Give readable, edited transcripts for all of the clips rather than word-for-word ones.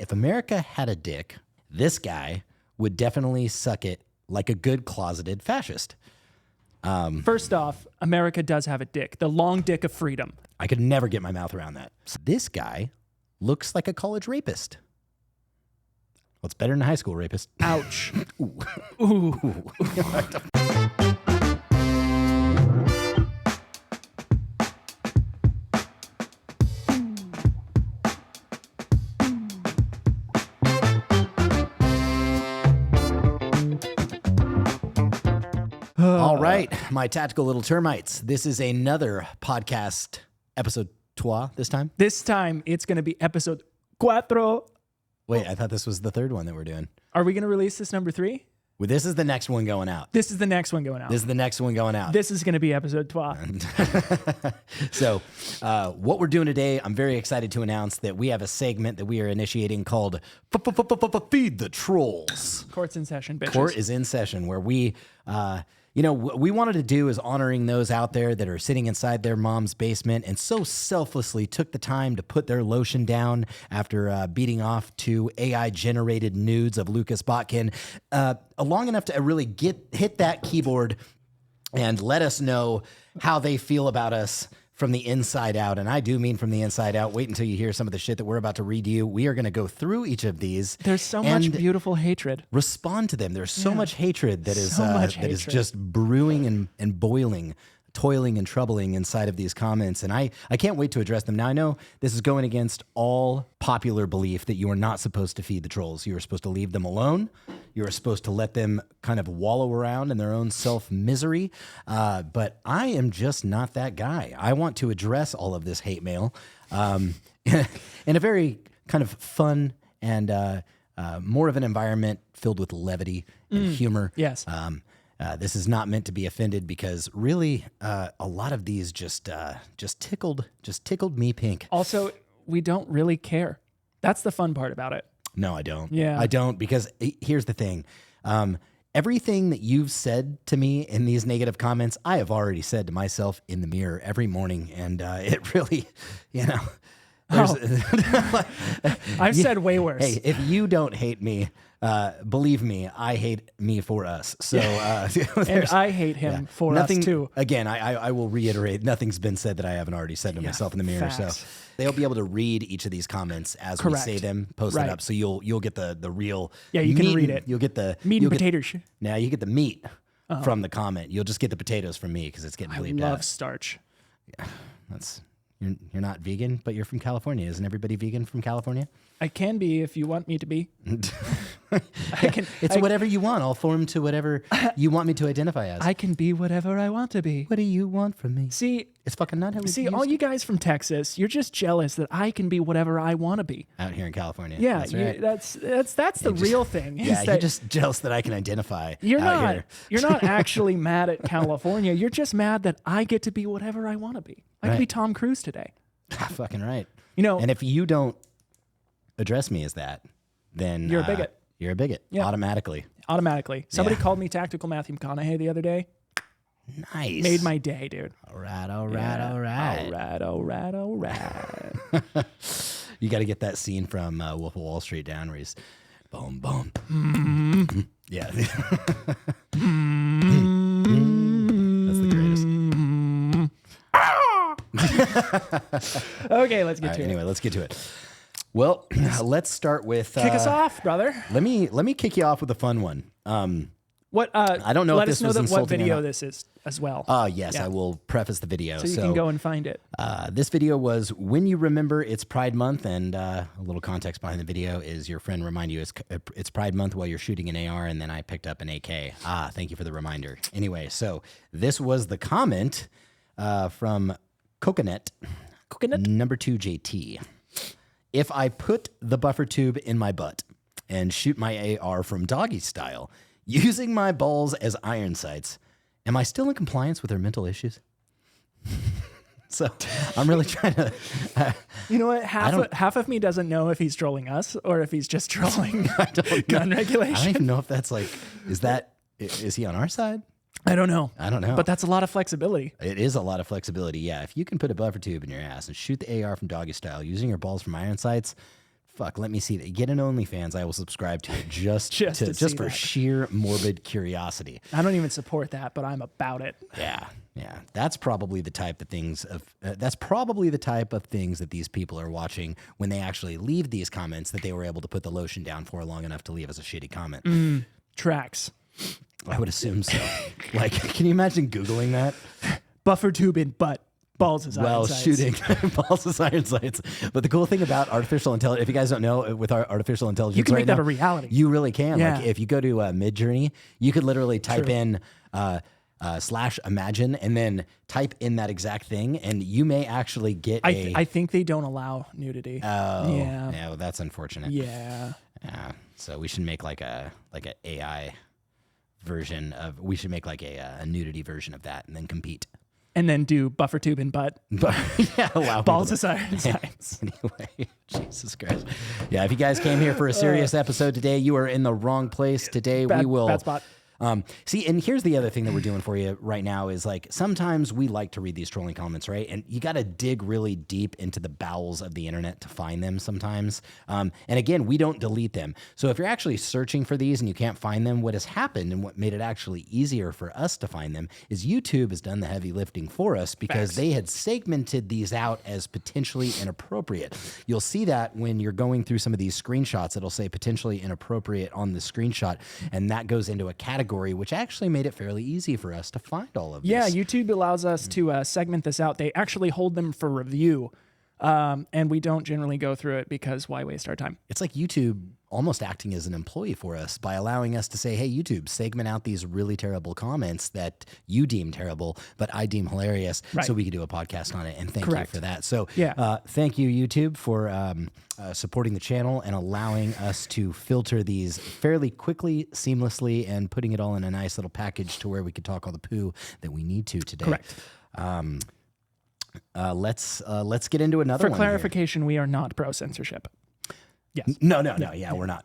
if America had a dick, this guy would definitely suck it like a good closeted fascist. First off, America does have a dick. The long dick of freedom. I could never get my mouth around that. So this guy looks like a college rapist. Well, it's better than a high school rapist. Ouch. Ooh. Ooh. All right, my tactical little termites. This is another podcast episode 3 this time. This time it's going to be episode 4. Wait, I thought this was the third one that we're doing. Are we going to release this number 3? Well, this is the next one going out. This is the next one going out. This is the next one going out. This is going to be episode 3. So what we're doing today, I'm very excited to announce that we have a segment that we are initiating called Feed the Trolls. Court's in session, bitches. Court is in session, where we, what we wanted to do is honoring those out there that are sitting inside their mom's basement and so selflessly took the time to put their lotion down after beating off to AI-generated nudes of Lucas Botkin, long enough to really hit that keyboard and let us know how they feel about us from the inside out. And I do mean from the inside out. Wait until you hear some of the shit that we're about to read you. We are going to go through each of these. There's so much beautiful hatred. Respond to them. There's so much hatred that is hatred. Just brewing and boiling, toiling and troubling inside of these comments. And I can't wait to address them. Now, I know this is going against all popular belief that you are not supposed to feed the trolls. You are supposed to leave them alone. You are supposed to let them kind of wallow around in their own self-misery. But I am just not that guy. I want to address all of this hate mail in a very kind of fun and more of an environment filled with levity and humor. Yes. This is not meant to be offended because really a lot of these just tickled me pink. Also, we don't really care. That's the fun part about it. No, I don't. Yeah. I don't, because here's the thing. Everything that you've said to me in these negative comments, I have already said to myself in the mirror every morning. And it really, I've said way worse. Hey, if you don't hate me, believe me, I hate me for us. So, and I hate him for us too. Again, I will reiterate, nothing's been said that I haven't already said to myself in the mirror. Facts. So they'll be able to read each of these comments as we say them, post it up. So you'll get the real. Yeah, you can read it. You'll get the meat and potatoes. Now you get the meat from the comment. You'll just get the potatoes from me because it's getting bleeped out. I love starch. Yeah, you're not vegan, but you're from California. Isn't everybody vegan from California? I can be if you want me to be. It's whatever you want. I'll form to whatever you want me to identify as. I can be whatever I want to be. What do you want from me? See, it's fucking not how we see, all you guys from Texas, you're just jealous that I can be whatever I want to be. Out here in California. Yeah, that's right. that's the real thing. Yeah, you're just jealous that I can identify. You're out here. You're not actually mad at California. You're just mad that I get to be whatever I want to be. I can be Tom Cruise today. Fucking right. And if you don't address me as that, then you're a bigot. You're a bigot. Yeah. Automatically. Somebody called me Tactical Matthew McConaughey the other day. Nice. Made my day, dude. All right. You got to get that scene from Wolf of Wall Street down where he's boom, boom. Mm-hmm. Yeah. That's the greatest. Okay, let's get to it. Anyway, let's get to it. Well, let's start with kick us off, brother. Let me kick you off with a fun one. What? I don't know let if us this know was what insulting video this is as well. Yes, I will preface the video. So you can go and find it. This video was when you remember it's Pride Month, and a little context behind the video is your friend remind you it's Pride Month while you're shooting an AR, and then I picked up an AK. Thank you for the reminder. Anyway, so this was the comment from Coconut number 2 JT. If I put the buffer tube in my butt and shoot my AR from doggy style, using my balls as iron sights, am I still in compliance with her mental issues? So I'm really trying to... you know what? Half of me doesn't know if he's trolling us or if he's just trolling gun regulation. I don't even know if that's like... Is he on our side? I don't know. But that's a lot of flexibility. It is a lot of flexibility, yeah. If you can put a buffer tube in your ass and shoot the AR from doggy style using your balls from iron sights, Fuck, let me see that. Get an OnlyFans. I will subscribe to it just for that. sheer morbid curiosity. I don't even support that, but I'm about it. Yeah. That's probably the type of things that these people are watching when they actually leave these comments that they were able to put the lotion down for long enough to leave as a shitty comment. Tracks. I would assume so. Like, can you imagine Googling that? Buffer tube in butt. Balls as iron sights. Shooting balls as iron sights. But the cool thing about artificial intelligence, if you guys don't know, with our artificial intelligence, you can make that now, a reality. You really can. Yeah. Like if you go to Midjourney, you could literally type in /imagine and then type in that exact thing, and you may actually get I think they don't allow nudity. Oh, yeah. Well, that's unfortunate. Yeah. So we should make like a AI version of. We should make like a nudity version of that, and then compete. And then do buffer tube and butt. Allow balls as iron sights. Anyway, Jesus Christ. Yeah, if you guys came here for a serious episode today, you are in the wrong place. Today we will. Bad spot. See, and here's the other thing that we're doing for you right now is like sometimes we like to read these trolling comments, right? And you got to dig really deep into the bowels of the internet to find them sometimes. And again, we don't delete them. So if you're actually searching for these and you can't find them, what has happened and what made it actually easier for us to find them is YouTube has done the heavy lifting for us because they had segmented these out as potentially inappropriate. You'll see that when you're going through some of these screenshots, it'll say potentially inappropriate on the screenshot, and that goes into a category, which actually made it fairly easy for us to find all of this. Yeah, YouTube allows us to segment this out. They actually hold them for review, and we don't generally go through it because why waste our time? It's like YouTube almost acting as an employee for us by allowing us to say, hey, YouTube, segment out these really terrible comments that you deem terrible, but I deem hilarious, so we can do a podcast on it, and thank you for that. So thank you, YouTube, for supporting the channel and allowing us to filter these fairly quickly, seamlessly, and putting it all in a nice little package to where we could talk all the poo that we need to today. Correct. Let's get into another one. For clarification, we are not pro censorship. Yes. No. Yeah, we're not.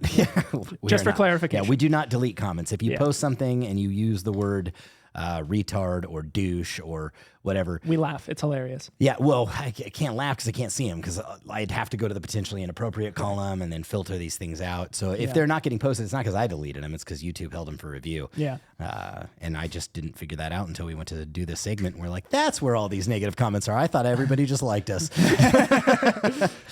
Just for clarification. Yeah, we do not delete comments. If you post something and you use the word retard or douche or whatever, we laugh. It's hilarious. Yeah, well, I can't laugh because I can't see them because I'd have to go to the potentially inappropriate column and then filter these things out. So if they're not getting posted, it's not because I deleted them. It's because YouTube held them for review. Yeah. And I just didn't figure that out until we went to do this segment. And we're like, that's where all these negative comments are. I thought everybody just liked us.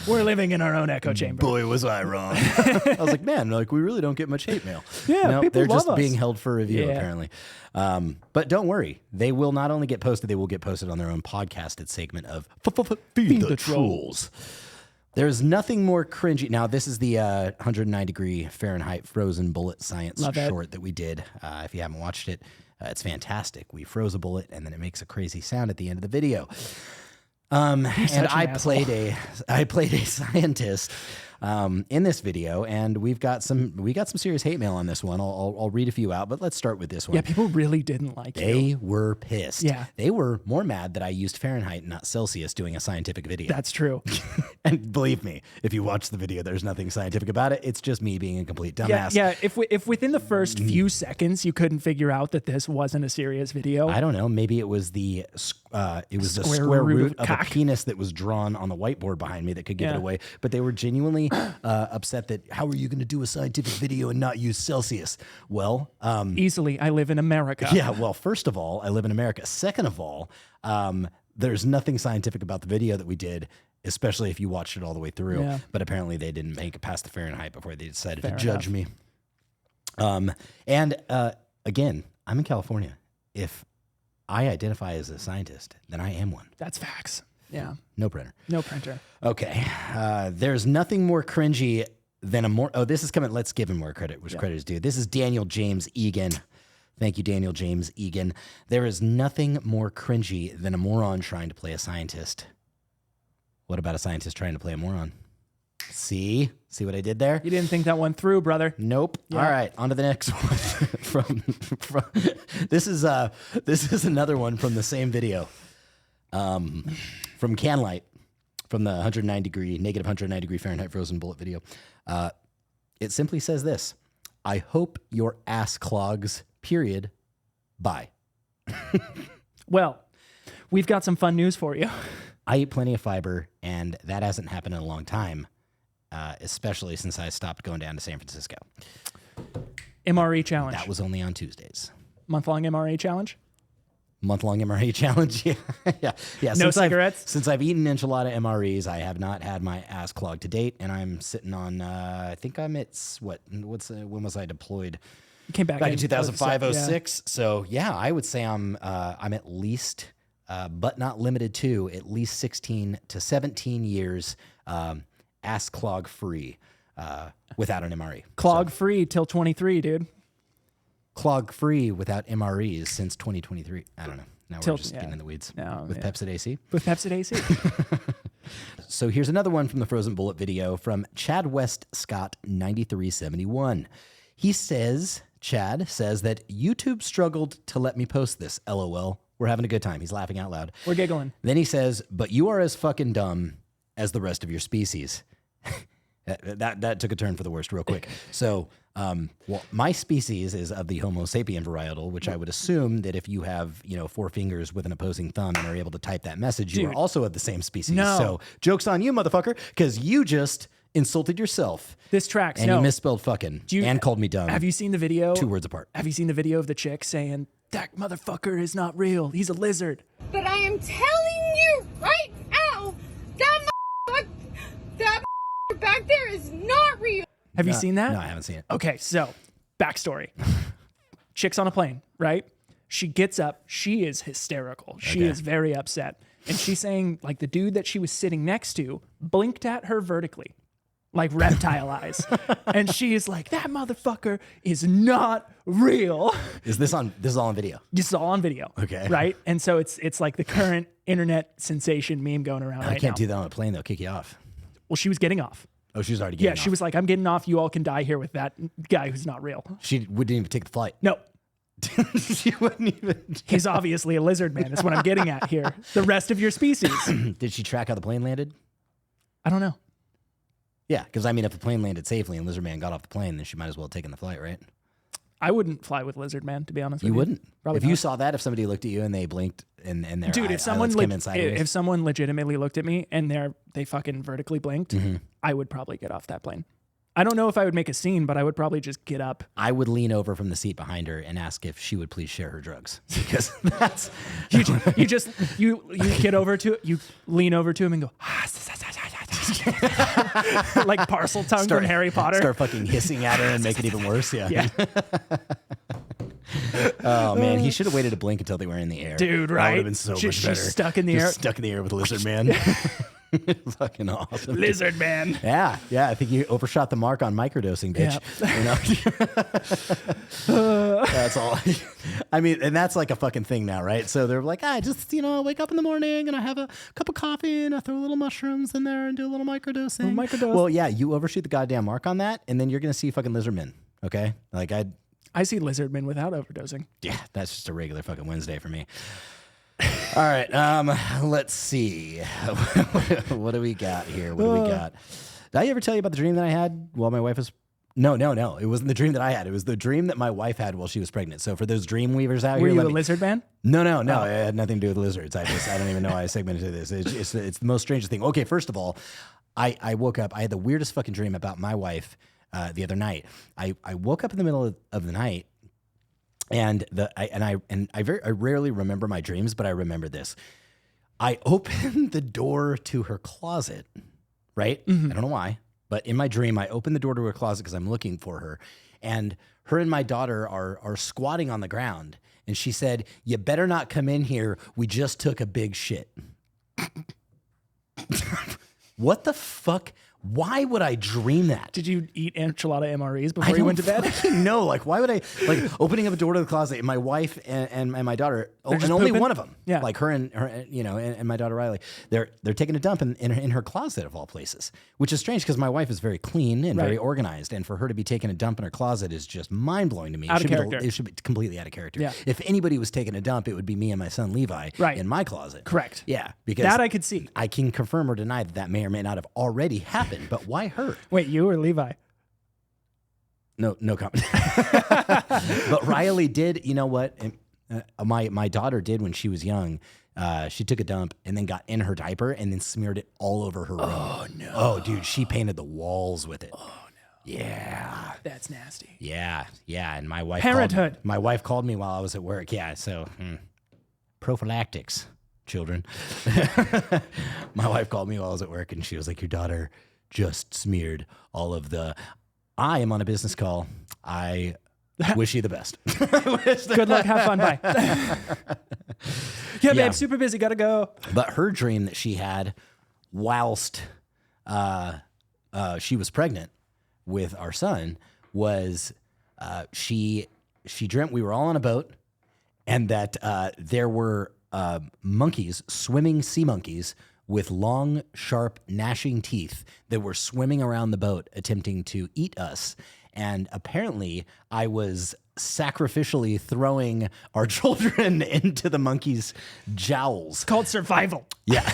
We're living in our own echo chamber. Boy, was I wrong. I was like, man, like we really don't get much hate mail. Yeah, no, people they're love just us. being held for review apparently. But don't worry, they will not only get posted, they will get posted on their own podcasted segment of Feed the Trolls. There's nothing more cringy. Now, this is the 109-degree Fahrenheit frozen bullet science short that we did. If you haven't watched it, it's fantastic. We froze a bullet, and then it makes a crazy sound at the end of the video. And I played a scientist in this video, and we got some serious hate mail on this one. I'll read a few out, but let's start with this one. Yeah, people really didn't like it. They were pissed. Yeah. They were more mad that I used Fahrenheit, not Celsius, doing a scientific video. That's true. And believe me, if you watch the video, there's nothing scientific about it. It's just me being a complete dumbass. Yeah. If within the first few seconds you couldn't figure out that this wasn't a serious video, I don't know. Maybe it was the square root of a penis that was drawn on the whiteboard behind me that could give it away. But they were genuinely upset that how are you going to do a scientific video and not use Celsius? Well, easily. I live in America. Yeah. Well, first of all, I live in America. Second of all, there's nothing scientific about the video that we did, especially if you watched it all the way through. Yeah. But apparently they didn't make it past the Fahrenheit before they decided to judge me. Again, I'm in California. If I identify as a scientist, then I am one. That's facts. Yeah. No printer. No printer. Okay. There's nothing more cringy than this is coming. Let's give him more credit, which credit is due. This is Daniel James Egan. Thank you, Daniel James Egan. There is nothing more cringy than a moron trying to play a scientist. What about a scientist trying to play a moron? See what I did there? You didn't think that one through, brother. Nope. Yeah. All right, on to the next one. This is another one from the same video. From Canlight, from the negative 109 degree Fahrenheit frozen bullet video. It simply says this: I hope your ass clogs, period. Bye. Well, we've got some fun news for you. I eat plenty of fiber, and that hasn't happened in a long time. especially since I stopped going down to San Francisco. MRE challenge. That was only on Tuesdays. Month-long MRE challenge? Month-long MRE challenge. Yeah. No cigarettes? Since I've eaten enchilada MREs, I have not had my ass clogged to date, and I'm sitting on, I think I'm at, when was I deployed? You came back in 2005, 06. Yeah. So yeah, I would say I'm at least, but not limited to, at least 16 to 17 years ass clog free without an MRE. Clog free till 23, dude. Clog free without MREs since 2023. I don't know. Now we're just getting in the weeds with Pepsid AC. With Pepsid AC. So here's another one from the Frozen Bullet video from Chad West Scott 9371. He says, Chad says that YouTube struggled to let me post this. LOL. We're having a good time. He's laughing out loud. We're giggling. Then he says, but you are as fucking dumb as the rest of your species. That took a turn for the worst real quick. So, well, my species is of the Homo sapien varietal, which I would assume that if you have, 4 fingers with an opposing thumb and are able to type that message, you are also of the same species. No. So, joke's on you, motherfucker, because you just insulted yourself. This tracks. And you misspelled fucking and called me dumb. Have you seen the video? 2 words apart. Have you seen the video of the chick saying, that motherfucker is not real. He's a lizard. But I am telling you right now, that back there is not real. Have you seen that? No, I haven't seen it. Okay, so backstory. Chick's on a plane, right? She gets up. She is hysterical. She is very upset. And she's saying, like, the dude that she was sitting next to blinked at her vertically, like reptile eyes. And she is like, that motherfucker is not real. This is all on video? This is all on video. Okay. Right? And so it's like the current internet sensation meme going around right now. I can't do that on a plane. They'll kick you off. Well, she was getting off. Oh, she was already getting off. Yeah, she was like, I'm getting off. You all can die here with that guy who's not real. She wouldn't even take the flight. No. She wouldn't even. He's obviously a lizard man. That's what I'm getting at here. The rest of your species. Did she track how the plane landed? I don't know. Yeah, because I mean, if the plane landed safely and Lizard Man got off the plane, then she might as well have taken the flight, right? I wouldn't fly with lizard man, to be honest with You you. wouldn't? Probably if not. you saw that, if somebody looked at you and they blinked and their Dude, if someone came in sideways. if someone legitimately looked at me and they fucking vertically blinked, Mm-hmm. I would probably get off that plane. I don't know if I would make a scene, but I would probably just get up. I would lean over from the seat behind her and ask if she would please share her drugs, because that's You get over to you lean over to him and go like parcel tongue from Harry Potter. Start fucking hissing at her and make it even worse. Yeah. Oh man, he should have waited to blink until they were in the air. Dude, That right? would have been so much She's better. stuck in the air. Stuck in the air with Lizard Man. Fucking awesome. Lizard man. Yeah. I think you overshot the mark on microdosing, bitch. That's all. I mean, and that's like a fucking thing now, right? So they're like, I just, wake up in the morning and I have a cup of coffee and I throw little mushrooms in there and do a little microdosing. Microdose. Well, yeah, you overshoot the goddamn mark on that, and then you're gonna see fucking lizard men. Okay, like I see lizard men without overdosing. yeah, that's just a regular fucking Wednesday for me. All right, let's see. What do we got here? What do we got? Did I ever tell you about the dream that I had while my wife was? No. It wasn't the dream that I had. It was the dream that my wife had while she was pregnant. So for those dream weavers out Were here, you a lizard man? No. It had nothing to do with lizards. I don't even know why I segmented this. It's the most strangest thing. Okay, first of all, I woke up. I had the weirdest fucking dream about my wife the other night. I woke up in the middle of the night. And I rarely remember my dreams, but I remember this. I opened the door to her closet, right? Mm-hmm. I don't know why, but in my dream, I opened the door to her closet because I'm looking for her. And her and my daughter are squatting on the ground. And she said, "You better not come in here. We just took a big shit." What the fuck? Why would I dream that? Did you eat enchilada MREs before you went to bed? No, like why would I opening up a door to the closet? And my wife and my daughter, and only pooping? one of them, Yeah. like her and my daughter Riley, they're taking a dump in her closet of all places, which is strange because my wife is very clean and very organized, and for her to be taking a dump in her closet is just mind blowing to me. Out of character. It should be completely out of character. Yeah. If anybody was taking a dump, it would be me and my son Levi in my closet. Correct. Yeah, because That I could see. I can confirm or deny that may or may not have already happened. But why her? Wait, you or Levi? No comment. But Riley did, you know what? My daughter did when she was young. She took a dump and then got in her diaper and then smeared it all over her room. Oh, no. Oh, dude, she painted the walls with it. Oh, no. Yeah. That's nasty. Yeah. And my wife Parenthood. My wife called me while I was at work. Yeah, so prophylactics, children. My wife called me while I was at work, and she was like, your daughter just smeared all of the... I am on a business call. I wish you the best. Good luck. Have fun. Bye. Yeah, babe, super busy. Gotta go. But her dream that she had whilst she was pregnant with our son was she dreamt we were all on a boat and that there were monkeys, swimming sea monkeys with long, sharp, gnashing teeth that were swimming around the boat attempting to eat us. And apparently I was sacrificially throwing our children into the monkeys' jowls. It's called survival. Yeah.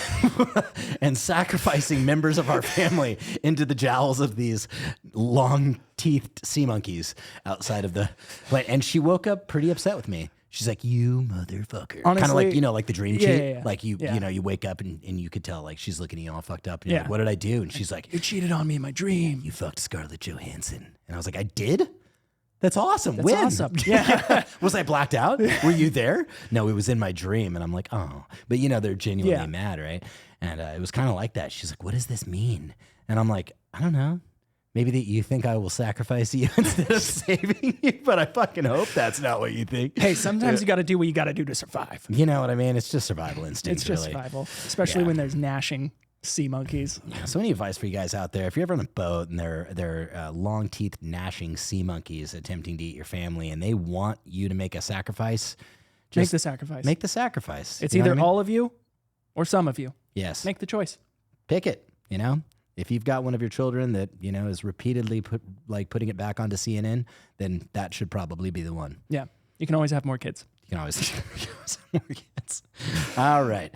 And sacrificing members of our family into the jowls of these long-teethed sea monkeys outside of the plane. And she woke up pretty upset with me. She's like, you motherfucker. Kind of like, like the dream cheat. Yeah. Like you wake up and you could tell like she's looking at you all fucked up. And you're like, what did I do? And she's like, you cheated on me in my dream. You fucked Scarlett Johansson. And I was like, I did? That's awesome. That's when? awesome. Yeah. Was I blacked out? Were you there? No, it was in my dream. And I'm like, oh. But they're genuinely mad, right? And it was kind of like that. She's like, what does this mean? And I'm like, I don't know. Maybe that you think I will sacrifice you instead of saving you, but I fucking hope that's not what you think. Hey, sometimes you got to do what you got to do to survive. You know what I mean? It's just survival instinct. It's just survival, especially when there's gnashing sea monkeys. Yeah, so any advice for you guys out there? If you're ever on a boat and they're long-teethed, gnashing sea monkeys attempting to eat your family and they want you to make a sacrifice, make the sacrifice. Make the sacrifice. It's either all of you or some of you. Yes. Make the choice. Pick it, If you've got one of your children that, is repeatedly putting it back onto CNN, then that should probably be the one. Yeah. You can always have more kids. You can always have more kids. All right.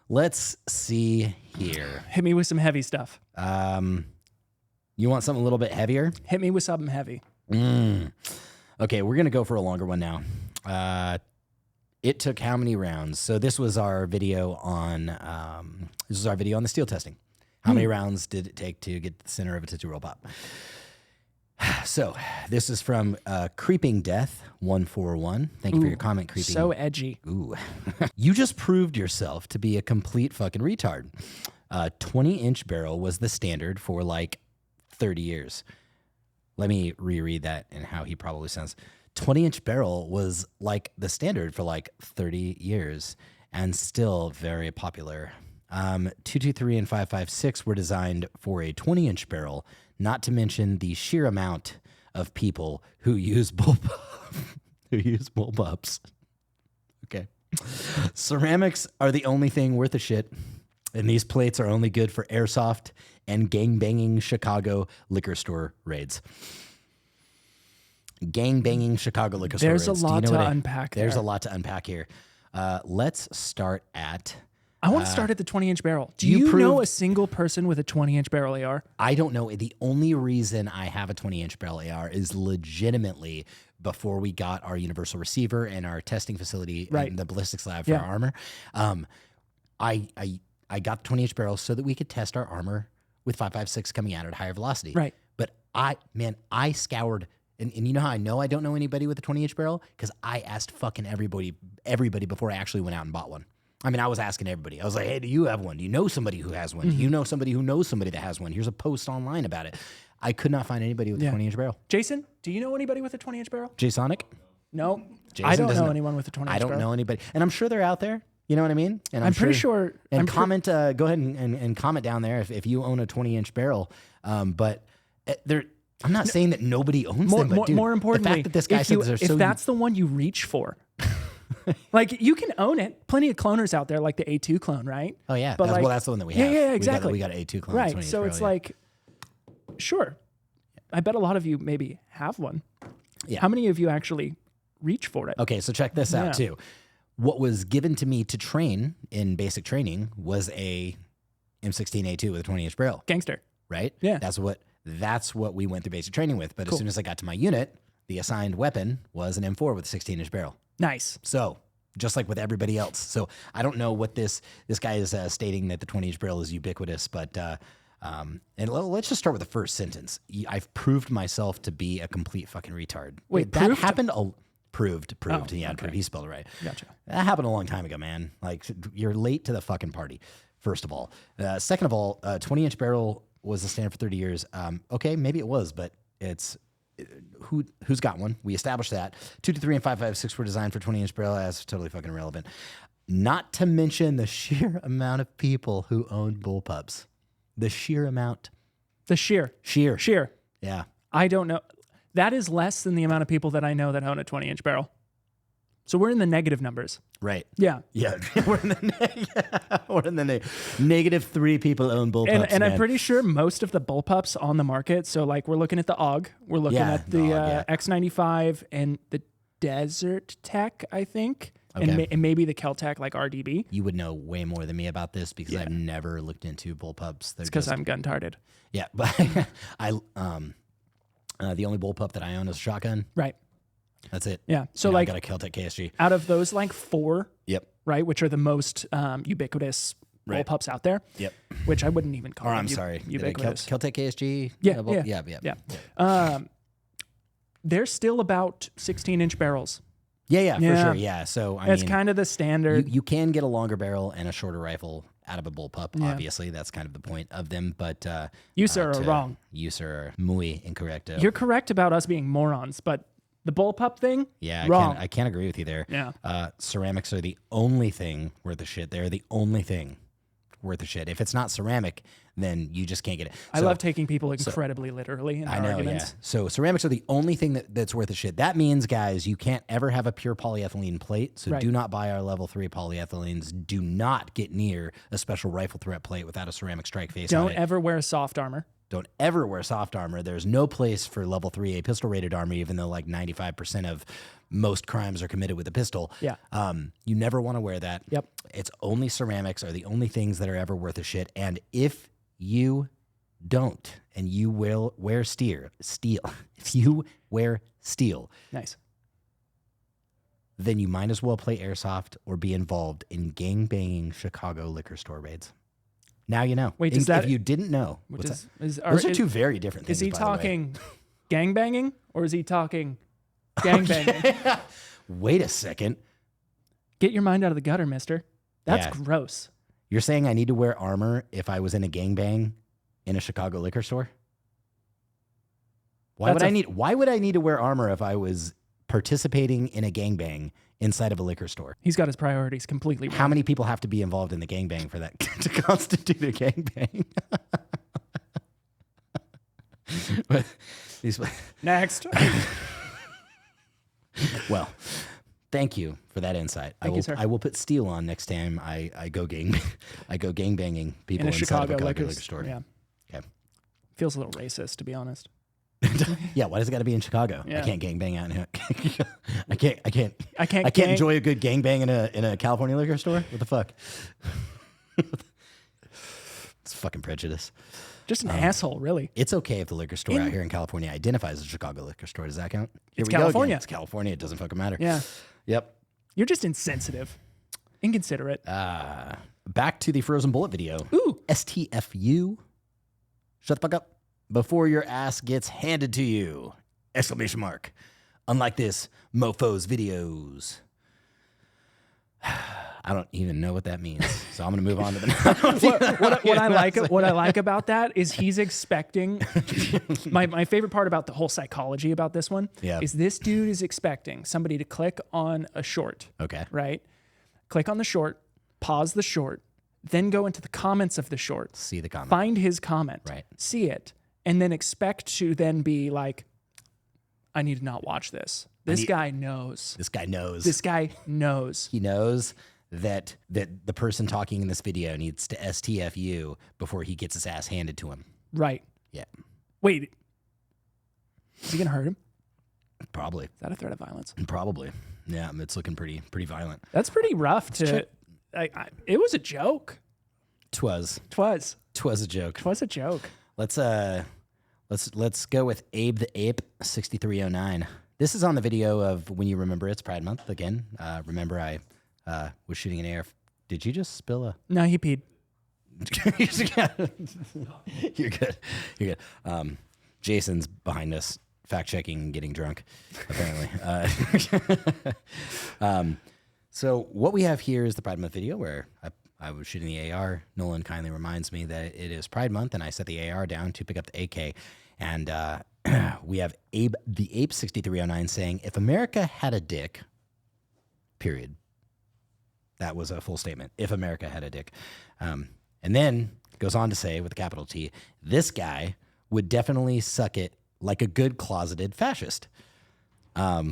Let's see here. Hit me with some heavy stuff. You want something a little bit heavier? Hit me with something heavy. Okay, we're going to go for a longer one now. It took how many rounds? So this was our video on the steel testing. How many rounds did it take to get to the center of a Tootsie Roll Pop? So this is from Creeping Death 141. Thank you for your comment, Creeping. So edgy. Ooh. You just proved yourself to be a complete fucking retard. 20-inch barrel was the standard for like 30 years. Let me reread that and how he probably sounds. 20-inch barrel was like the standard for like 30 years and still very popular. 223 and 556 were designed for a 20-inch barrel, not to mention the sheer amount of people who use bullpups. Okay. Ceramics are the only thing worth a shit, and these plates are only good for airsoft and gang-banging Chicago liquor store raids. Gang-banging Chicago liquor store raids. There's a lot to unpack there. There's a lot to unpack here. Let's start at... I want to start at the 20-inch barrel. Do you know a single person with a 20-inch barrel AR? I don't know. The only reason I have a 20-inch barrel AR is legitimately before we got our universal receiver and our testing facility and the ballistics lab for our armor. I got the 20-inch barrel so that we could test our armor with 5.56 coming out at higher velocity. Right. But I scoured... And you know how I know I don't know anybody with a 20-inch barrel? Because I asked fucking everybody before I actually went out and bought one. I mean, I was asking everybody. I was like, hey, do you have one? Do you know somebody who has one? Do you know somebody who knows somebody that has one? Here's a post online about it. I could not find anybody with a 20-inch barrel. Jason, do you know anybody with a 20-inch barrel? J-Sonic? No. Jason I don't know anyone with a 20-inch barrel. I don't know anybody. And I'm sure they're out there. You know what I mean? And I'm pretty sure. And comment, go ahead and comment down there if you own a 20-inch barrel. But I'm not saying that nobody owns them, but dude, more importantly, the fact that this guy says they're so... If that's the one you reach for... Like, you can own it. Plenty of cloners out there, like the A2 clone, right? Oh, yeah. But that's the one that we have. Yeah, exactly. We got an A2 clone. Right. So it's like, sure. I bet a lot of you maybe have one. Yeah. How many of you actually reach for it? Okay, so check this out, too. What was given to me to train in basic training was a M16A2 with a 20-inch barrel. Gangster. Right? Yeah. That's what we went through basic training with. But as soon as I got to my unit, the assigned weapon was an M4 with a 16-inch barrel. Nice. So just like with everybody else. So I don't know what this guy is stating that the 20-inch barrel is ubiquitous, but and let's just start with the first sentence. I've proved myself to be a complete fucking retard. Wait, that proved? happened. Proved. Oh, Yeah, okay. he spelled it right. Gotcha. That happened a long time ago, man. Like, you're late to the fucking party, first of all. Second of all, 20-inch barrel was the standard for 30 years. Okay, maybe it was, but it's who's got one? We established that. 223 and 556 were designed for 20-inch barrel. That's totally fucking irrelevant. Not to mention the sheer amount of people who own bullpups. The sheer amount. The sheer. Yeah. I don't know. That is less than the amount of people that I know that own a 20-inch barrel. So we're in the negative numbers. Right. Yeah. Yeah. We're in the negative 3 people own bullpups. And I'm pretty sure most of the bullpups on the market. So like we're looking at the AUG, we're looking at the X95 and the Desert Tech, I think. Okay. And maybe the Keltec, like RDB. You would know way more than me about this because I've never looked into bullpups. It's because I'm gun-tarded. Yeah, but the only bullpup that I own is a shotgun. Right. That's it. Yeah. So I like got a Keltec KSG. out of those like 4, Yep. right, which are the most ubiquitous Right. bullpups out there. Yep. Which I wouldn't even call Or them I'm sorry. ubiquitous. Keltec KSG. Yeah. They're still about 16-inch barrels. Yeah, for sure. Yeah. So That's kind of the standard. You can get a longer barrel and a shorter rifle out of a bullpup. Obviously, that's kind of the point of them. But You, sir, are wrong. You, sir, are muy incorrecto. You're correct about us being morons, but the bullpup thing, Yeah, wrong. I can't agree with you there. Yeah. Ceramics are the only thing worth a shit. They're the only thing worth a shit. If it's not ceramic, then you just can't get it. I love taking people incredibly literally in their arguments. Yeah. So ceramics are the only thing that's worth a shit. That means, guys, you can't ever have a pure polyethylene plate. So do not buy our level 3 polyethylenes. Do not get near a special rifle threat plate without a ceramic strike face on it. Don't ever wear soft armor. Don't ever wear soft armor. There's no place for level 3A pistol rated armor, even though like 95% of most crimes are committed with a pistol. Yeah. You never want to wear that. Yep. It's only ceramics are the only things that are ever worth a shit. And if you don't, and you will wear steel, if you wear steel, Nice. then you might as well play airsoft or be involved in gang-banging Chicago liquor store raids. Now you know. Wait, if you didn't know, those are two very different things. Is he by the way. talking gang banging or is he talking gang banging? Wait a second. Get your mind out of the gutter, mister. That's gross. You're saying I need to wear armor if I was in a gangbang in a Chicago liquor store? Why would I need to wear armor if I was participating in a gangbang inside of a liquor store? He's got his priorities completely wrong. How many people have to be involved in the gangbang for that to constitute a gangbang? Next. Well, thank you for that insight. Thank you, sir. I will put steel on next time I go gangbanging people In a inside Chicago of a liquor store. Yeah. Okay. Feels a little racist, to be honest. Yeah, why does it got to be in Chicago? Yeah. I can't gangbang out in here. I can't gang- enjoy a good gangbang in a California liquor store. What the fuck? It's fucking prejudice. Just an asshole, really. It's okay if the liquor store out here in California identifies as a Chicago liquor store. Does that count? Here It's we go again. California. It's California. It doesn't fucking matter. Yeah. Yep. You're just insensitive. Inconsiderate. Back to the frozen bullet video. Ooh. STFU. Shut the fuck up before your ass gets handed to you! Exclamation mark. Unlike this mofo's videos. I don't even know what that means, so I'm gonna move on to the. What I like about that is he's expecting. My favorite part about the whole psychology about this one is this dude is expecting somebody to click on a short. Okay. Right. Click on the short, pause the short, then go into the comments of the short. See the comment. Find his comment. Right. See it, and then expect to then be like, I need to not watch this. This guy knows. This guy knows. This guy knows. He knows that the person talking in this video needs to STFU before he gets his ass handed to him. Right. Yeah. Wait. Is he gonna hurt him? Probably. Is that a threat of violence? Probably. Yeah, it's looking pretty violent. That's pretty rough. It was a joke. Twas a joke. Twas a joke. Let's go with Abe the Ape 6309. This is on the video of When You Remember It's Pride Month. Again, remember I was shooting an AR. Did you just spill a? No, he peed. You're good. You're good. Jason's behind us, fact checking and getting drunk, apparently. So what we have here is the Pride Month video where I was shooting the AR. Nolan kindly reminds me that it is Pride Month, and I set the AR down to pick up the AK. And we have the Ape6309 saying, if America had a dick, period. That was a full statement. If America had a dick. And then goes on to say, with a capital T, this guy would definitely suck it like a good closeted fascist.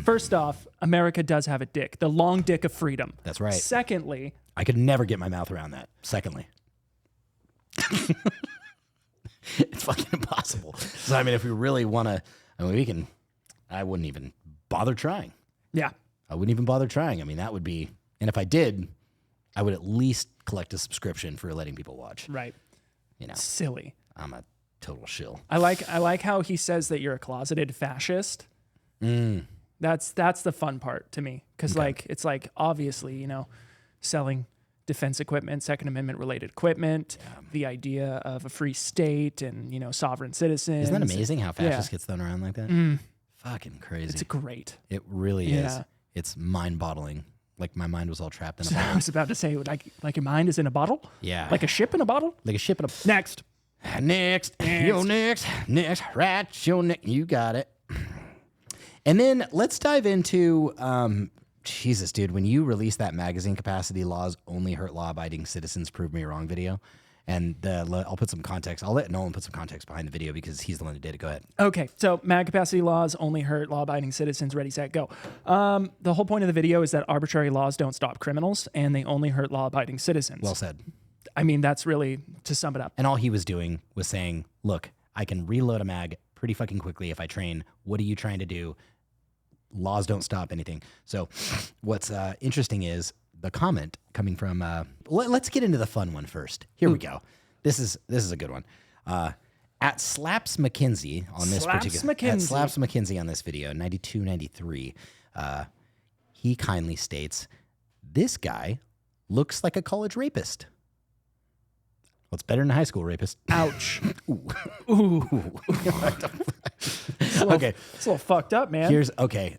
First off, America does have a dick, the long dick of freedom. That's right. Secondly, I could never get my mouth around that. Secondly. It's fucking impossible. So, I mean, if we really want to, I mean, I wouldn't even bother trying. yeah. I wouldn't even bother trying. I mean, that would be, and if I did, I would at least collect a subscription for letting people watch. Right. You know, Silly. I'm a total shill. I like how he says that you're a closeted fascist. That's the fun part to me, because it's like obviously, you know, selling defense equipment, Second Amendment related equipment, the idea of a free state and, you know, sovereign citizens. Isn't that amazing how fascist gets thrown around like that? Fucking crazy. It's great. It really is. It's mind-boggling. Like my mind was all trapped in a I bottle. was about to say, like your mind is in a bottle? Yeah. Like a ship in a bottle? Like a ship in a... Next. Next. Right, your neck. You got it. And then let's dive into... Jesus, dude, when you released that magazine capacity laws only hurt law-abiding citizens prove me wrong video, and I'll put some context. I'll let Nolan put some context behind the video because he's the one who did it. Go ahead. Okay, so mag capacity laws only hurt law-abiding citizens. Ready, set, go. The whole point of the video is that arbitrary laws don't stop criminals, and they only hurt law-abiding citizens. Well said. I mean, that's really to sum it up. And all he was doing was saying, look, I can reload a mag pretty fucking quickly if I train. What are you trying to do? Laws don't stop anything. So what's interesting is the comment coming from, let's get into the fun one first. Here we go. This is a good one. At Slaps McKinsey on this at Slaps McKinsey on this video, 9293, he kindly states, this guy looks like a college rapist. Well, it's better than a high school rapist. Ouch. Ooh. Okay. It's a little fucked up, man.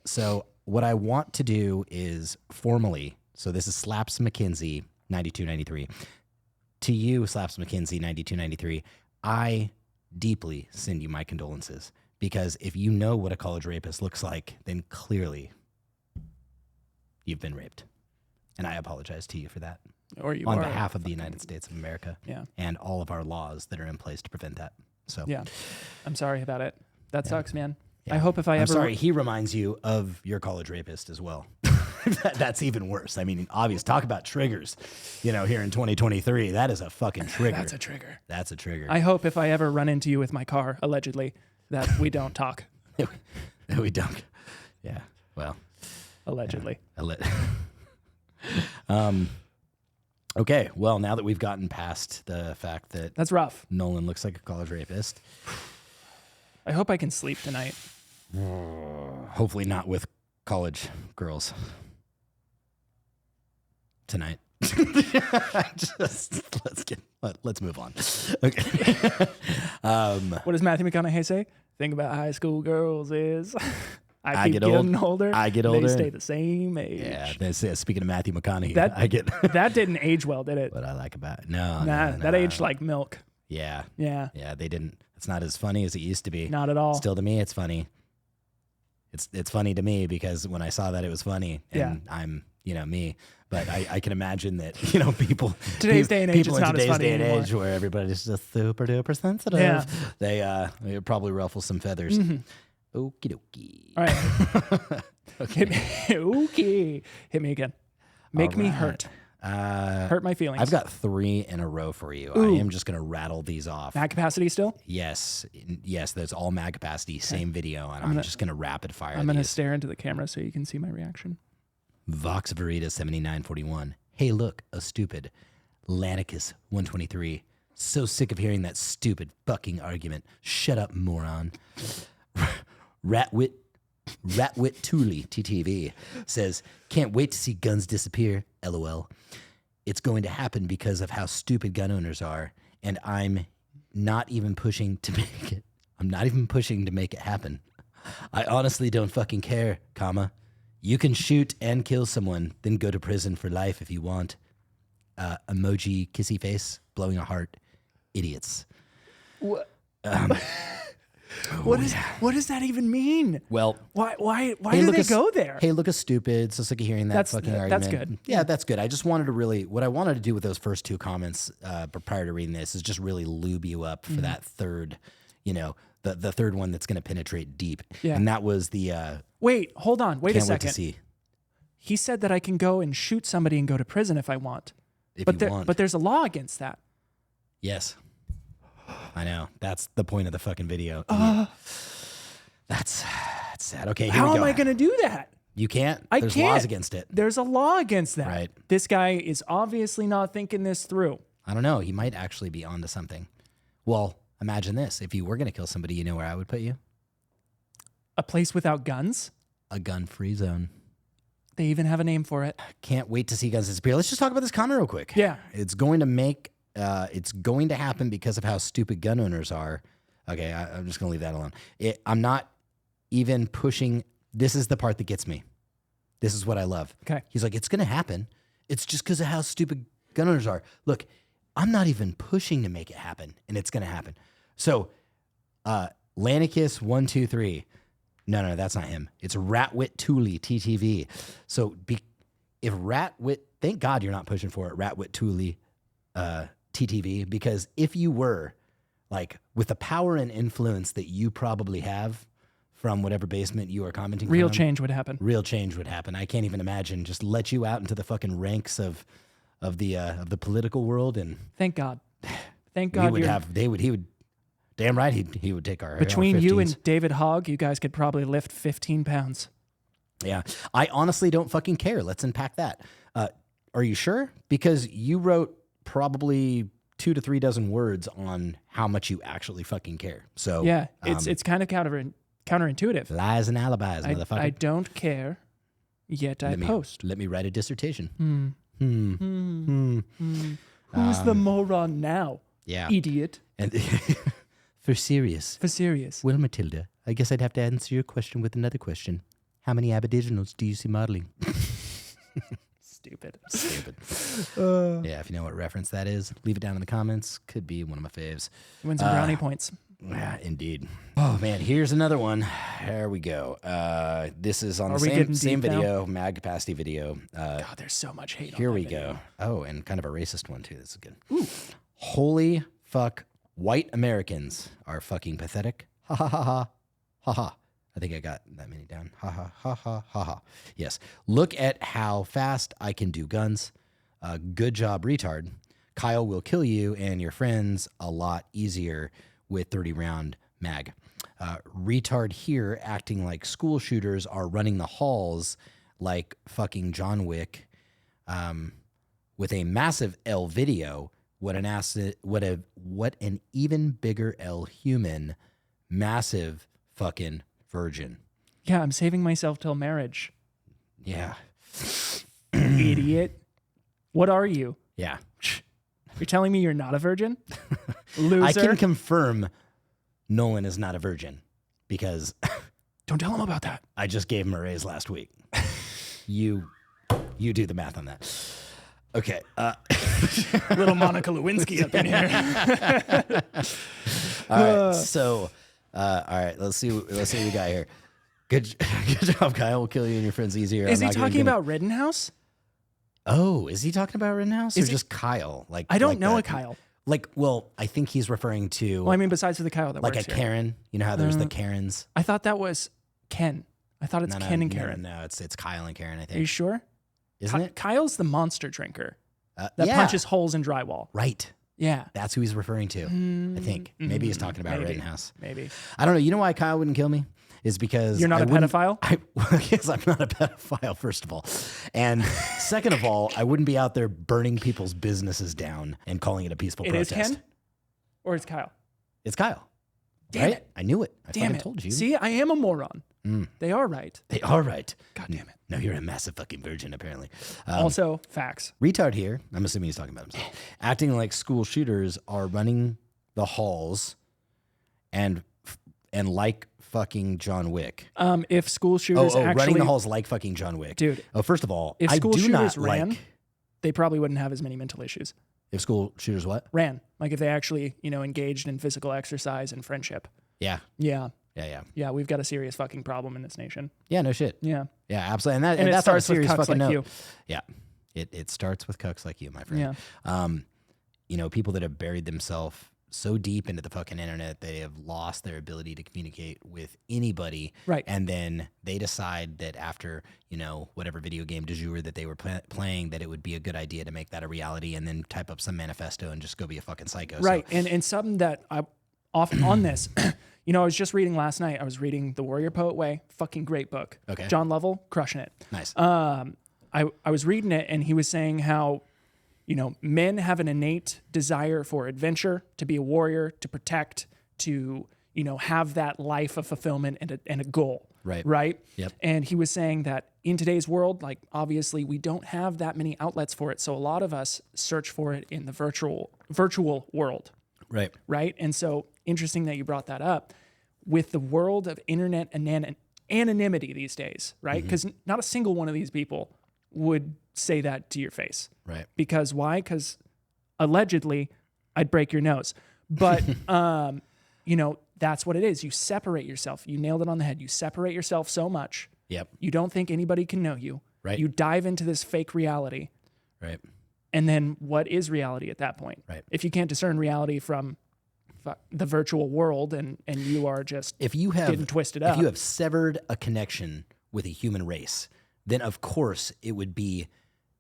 So what I want to do is formally, so this is Slaps McKinsey, 9293. To you, Slaps McKinsey, 9293, I deeply send you my condolences, because if you know what a college rapist looks like, then clearly you've been raped. And I apologize to you for that. Or you on are. behalf of the United States of America. Yeah. And all of our laws that are in place to prevent that. So yeah, I'm sorry about it. That sucks, man. Yeah. I hope if I'm sorry, he reminds you of your college rapist as well. That's even worse. I mean, obvious. Talk about triggers. You know, here in 2023, that is a fucking trigger. That's a trigger. That's a trigger. I hope if I ever run into you with my car, allegedly, that we don't talk. That we don't. Yeah. Well. Allegedly. Okay. Well, now that we've gotten past the fact that that's rough, Nolan looks like a college rapist. I hope I can sleep tonight. Hopefully not with college girls tonight. Let's move on. Okay. What does Matthew McConaughey say? Thing about high school girls is I keep get getting older. I get older. They stay the same age. Yeah. Speaking of Matthew McConaughey, that didn't age well, did it? What I like about it. That aged like milk. Yeah. Yeah. Yeah. They didn't. It's not as funny as it used to be. Not at all. Still, to me, it's funny. It's funny to me because when I saw that, it was funny, and I'm me. But I can imagine that people today's day and age, people it's in not today's as funny day and anymore. age where everybody's just super duper sensitive. Yeah. They probably ruffle some feathers. Mm-hmm. Okie dokie. All right. Okay. Hit me again. Make me hurt. Hurt my feelings. I've got 3 in a row for you. Ooh. I am just going to rattle these off. Mag capacity still? Yes. That's all mag capacity, same video, and I'm just going to rapid fire I'm going to stare into the camera so you can see my reaction. Vox Verita 7941. Hey, look, a stupid. Lanicus 123. So sick of hearing that stupid fucking argument. Shut up, moron. Ratwit Ratwit Tooley, TTV, says, can't wait to see guns disappear, LOL. It's going to happen because of how stupid gun owners are, and I'm not even pushing to make it. I'm not even pushing to make it happen. I honestly don't fucking care, comma. You can shoot and kill someone, then go to prison for life if you want. Emoji kissy face, blowing a heart. Idiots. What? What does that even mean? Well, why do they go there? Hey, look at stupid. So sick of hearing that fucking argument. That's good. Yeah, that's good. I just wanted to what I wanted to do with those first two comments prior to reading this is just really lube you up for that third, the third one that's going to penetrate deep. Yeah. And that was the... Wait, hold on. Wait a second. Can't wait to see. He said that I can go and shoot somebody and go to prison if I want. But there's a law against that. Yes. I know. That's the point of the fucking video. That's sad. Okay, here we go. How am I going to do that? You can't. I There's can't. laws against it. There's a law against that. Right. This guy is obviously not thinking this through. I don't know. He might actually be onto something. Well, imagine this. If you were going to kill somebody, you know where I would put you? A place without guns? A gun-free zone. They even have a name for it. Can't wait to see guns disappear. Let's just talk about this comment real quick. Yeah. It's going to happen because of how stupid gun owners are. Okay, I'm just going to leave that alone. I'm not even pushing. This is the part that gets me. This is what I love. Okay. He's like, it's going to happen. It's just because of how stupid gun owners are. Look, I'm not even pushing to make it happen, and it's going to happen. So, Lanicus123. No, that's not him. It's Ratwit Tooley, TTV. So, if Ratwit, thank God you're not pushing for it, Ratwit Tooley, TTV, because if you were, like, with the power and influence that you probably have from whatever basement you are commenting Real from, change would happen. Real change would happen. I can't even imagine. Just let you out into the fucking ranks of the political world, and thank God. Thank God. He would. Damn right, he would take our between you 15s. and David Hogg, you guys could probably lift 15 pounds. Yeah, I honestly don't fucking care. Let's unpack that. Are you sure? Because you wrote probably 2 to 3 dozen words on how much you actually fucking care. So yeah, it's kind of counterintuitive. Lies and alibis, motherfucker. I don't care, yet I post. Let me write a dissertation. Who's the moron now? Yeah, Idiot. And for serious. Well, Matilda, I guess I'd have to answer your question with another question. How many aboriginals do you see modeling? Stupid. Yeah, if you know what reference that is, leave it down in the comments. Could be one of my faves. Win some brownie points. Yeah, indeed. Oh, man, here's another one. There we go. This is on the same video, mag capacity video. God, there's so much hate on Here that we video. go. Oh, and kind of a racist one, too. This is good. Ooh. Holy fuck. White Americans are fucking pathetic. Ha ha ha ha. Ha ha. I think I got that many down. Ha ha ha ha ha ha. Yes. Look at how fast I can do guns. Good job, retard. Kyle will kill you and your friends a lot easier with 30-round mag. Retard here acting like school shooters are running the halls like fucking John Wick with a massive L video. What an even bigger L human, massive fucking virgin. Yeah, I'm saving myself till marriage. Yeah. Idiot. What are you? Yeah. You're telling me you're not a virgin? Loser. I can confirm Nolan is not a virgin because don't tell him about that. I just gave him a raise last week. You do the math on that. Okay. Little Monica Lewinsky up in here. All right. So, all right. Let's see what we got here. Good job, Kyle. We'll kill you and your friends easier. Is he talking about Rittenhouse? Oh, is he talking about Rittenhouse or just Kyle? I don't know a Kyle. Well, I think he's referring to. Well, I mean, besides for the Kyle that like works a here. Karen. You know how there's the Karens. I thought that was Ken. I thought it's Ken and Karen. No, it's Kyle and Karen. I think. Are you sure? Isn't it? Kyle's the monster drinker that yeah. punches holes in drywall. Right. Yeah. That's who he's referring to. I think. Maybe he's talking about Rittenhouse. Maybe. I don't know. You know why Kyle wouldn't kill me? Is because you're not a pedophile? Yes, I'm not a pedophile, first of all. And second of all, I wouldn't be out there burning people's businesses down and calling it a peaceful protest. It is Ken? Or it's Kyle? It's Kyle. Damn right? it. I knew it. I Damn fucking it. told you. See, I am a moron. They are right. They are right. God damn it. No, you're a massive fucking virgin, apparently. Also, facts. Retard here, I'm assuming he's talking about himself, acting like school shooters are running the halls and like fucking John Wick. If school shooters actually running the halls like fucking John Wick. Dude. Oh, first of all, if I school do shooters not ran, like... they probably wouldn't have as many mental issues. If school shooters what? Ran. Like if they actually, engaged in physical exercise and friendship. Yeah. Yeah. Yeah. Yeah, we've got a serious fucking problem in this nation. Yeah, no shit. Yeah. Yeah, absolutely. And it that's starts a with serious cucks fucking like note. you. Yeah. It starts with cucks like you, my friend. Yeah. People that have buried themselves so deep into the fucking internet, they have lost their ability to communicate with anybody. Right. And then they decide that after, whatever video game du jour that they were playing, that it would be a good idea to make that a reality and then type up some manifesto and just go be a fucking psycho. Right. So, And something that I often on this, I was just reading last night. I was reading The Warrior Poet Way. Fucking great book. Okay. John Lovell, crushing it. nice. I was reading it and he was saying how, men have an innate desire for adventure, to be a warrior, to protect, to, have that life of fulfillment and a goal. Right. Right. Yep. And he was saying that in today's world, like obviously we don't have that many outlets for it. So a lot of us search for it in the virtual world. Right. Right. And so interesting that you brought that up with the world of internet and anonymity these days, right? Because not a single one of these people would say that to your face. Right. Because why? Because allegedly I'd break your nose. But, that's what it is. You separate yourself. You nailed it on the head. You separate yourself so much. Yep. You don't think anybody can know you. Right. You dive into this fake reality. Right. And then what is reality at that point? Right. If you can't discern reality from the virtual world and you are just getting twisted up. If you have severed a connection with a human race, then of course it would be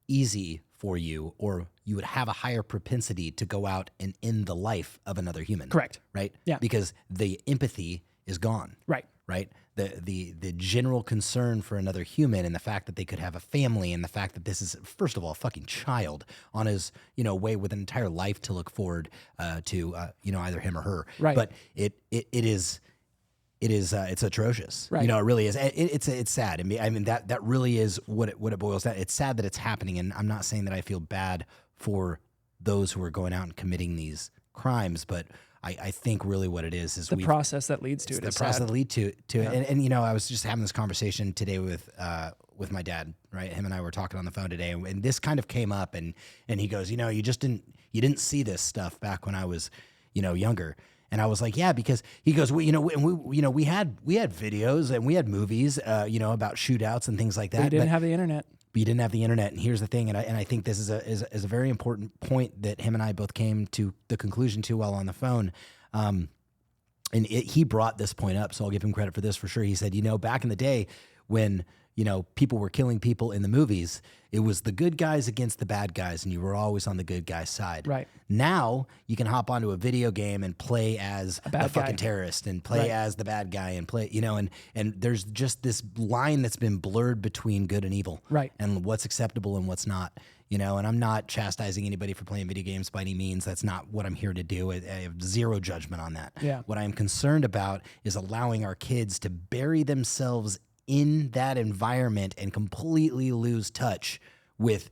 easy for you, or you would have a higher propensity to go out and end the life of another human. Correct. Right? Yeah. Because the empathy is gone. Right. Right? The general concern for another human and the fact that they could have a family and the fact that this is, first of all, a fucking child on his, way with an entire life to look forward to, either him or her. Right. But it's atrocious. Right. It really is. It's sad. I mean that really is what it boils down. It's sad that it's happening, and I'm not saying that I feel bad for those who are going out and committing these crimes, but I think really what it is the process that leads to it. The is process sad. that lead to it. And I was just having this conversation today with my dad, right? Him and I were talking on the phone today, and this kind of came up, and he goes, you didn't see this stuff back when I was, younger. And I was like, yeah, because he goes, we had videos and we had movies, about shootouts and things like that. We didn't have the internet. But you didn't have the internet. And here's the thing, and I think this is a very important point that him and I both came to the conclusion to while on the phone. He brought this point up, so I'll give him credit for this for sure. He said, back in the day when people were killing people in the movies, it was the good guys against the bad guys, and you were always on the good guy's side. Right. Now you can hop onto a video game and play as the fucking terrorist and play as the bad guy and play, and there's just this line that's been blurred between good and evil. Right. And what's acceptable and what's not. And I'm not chastising anybody for playing video games by any means. That's not what I'm here to do. I have zero judgment on that. Yeah. What I'm concerned about is allowing our kids to bury themselves in that environment and completely lose touch with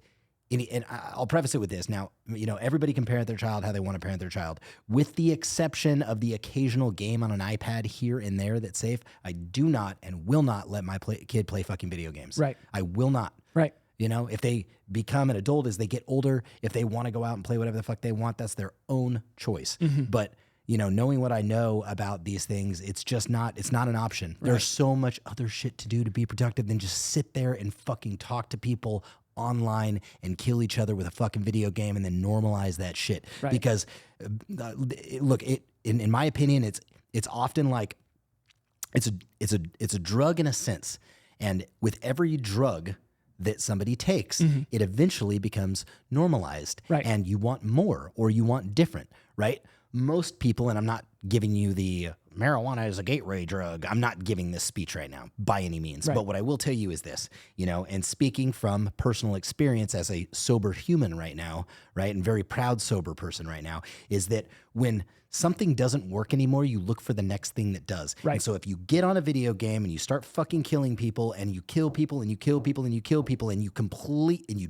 any. And I'll preface it with this. Now, everybody can parent their child how they want to parent their child, with the exception of the occasional game on an iPad here and there that's safe. I do not and will not let my kid play fucking video games. Right. I will not. Right. If they become an adult as they get older, if they want to go out and play whatever the fuck they want, that's their own choice. Mm-hmm. But knowing what I know about these things, it's not an option. Right. There's so much other shit to do to be productive than just sit there and fucking talk to people online and kill each other with a fucking video game and then normalize that shit. Right. Because look, in my opinion, it's often like it's a drug in a sense. And with every drug that somebody takes, it eventually becomes normalized. Right. And you want more or you want different, right? Most people, and I'm not giving you the marijuana is a gateway drug. I'm not giving this speech right now by any means. Right. But what I will tell you is this, and speaking from personal experience as a sober human right now, right, and very proud sober person right now, is that when something doesn't work anymore, you look for the next thing that does. Right. And so if you get on a video game and you start fucking killing people and you kill people and you kill people and you kill people and you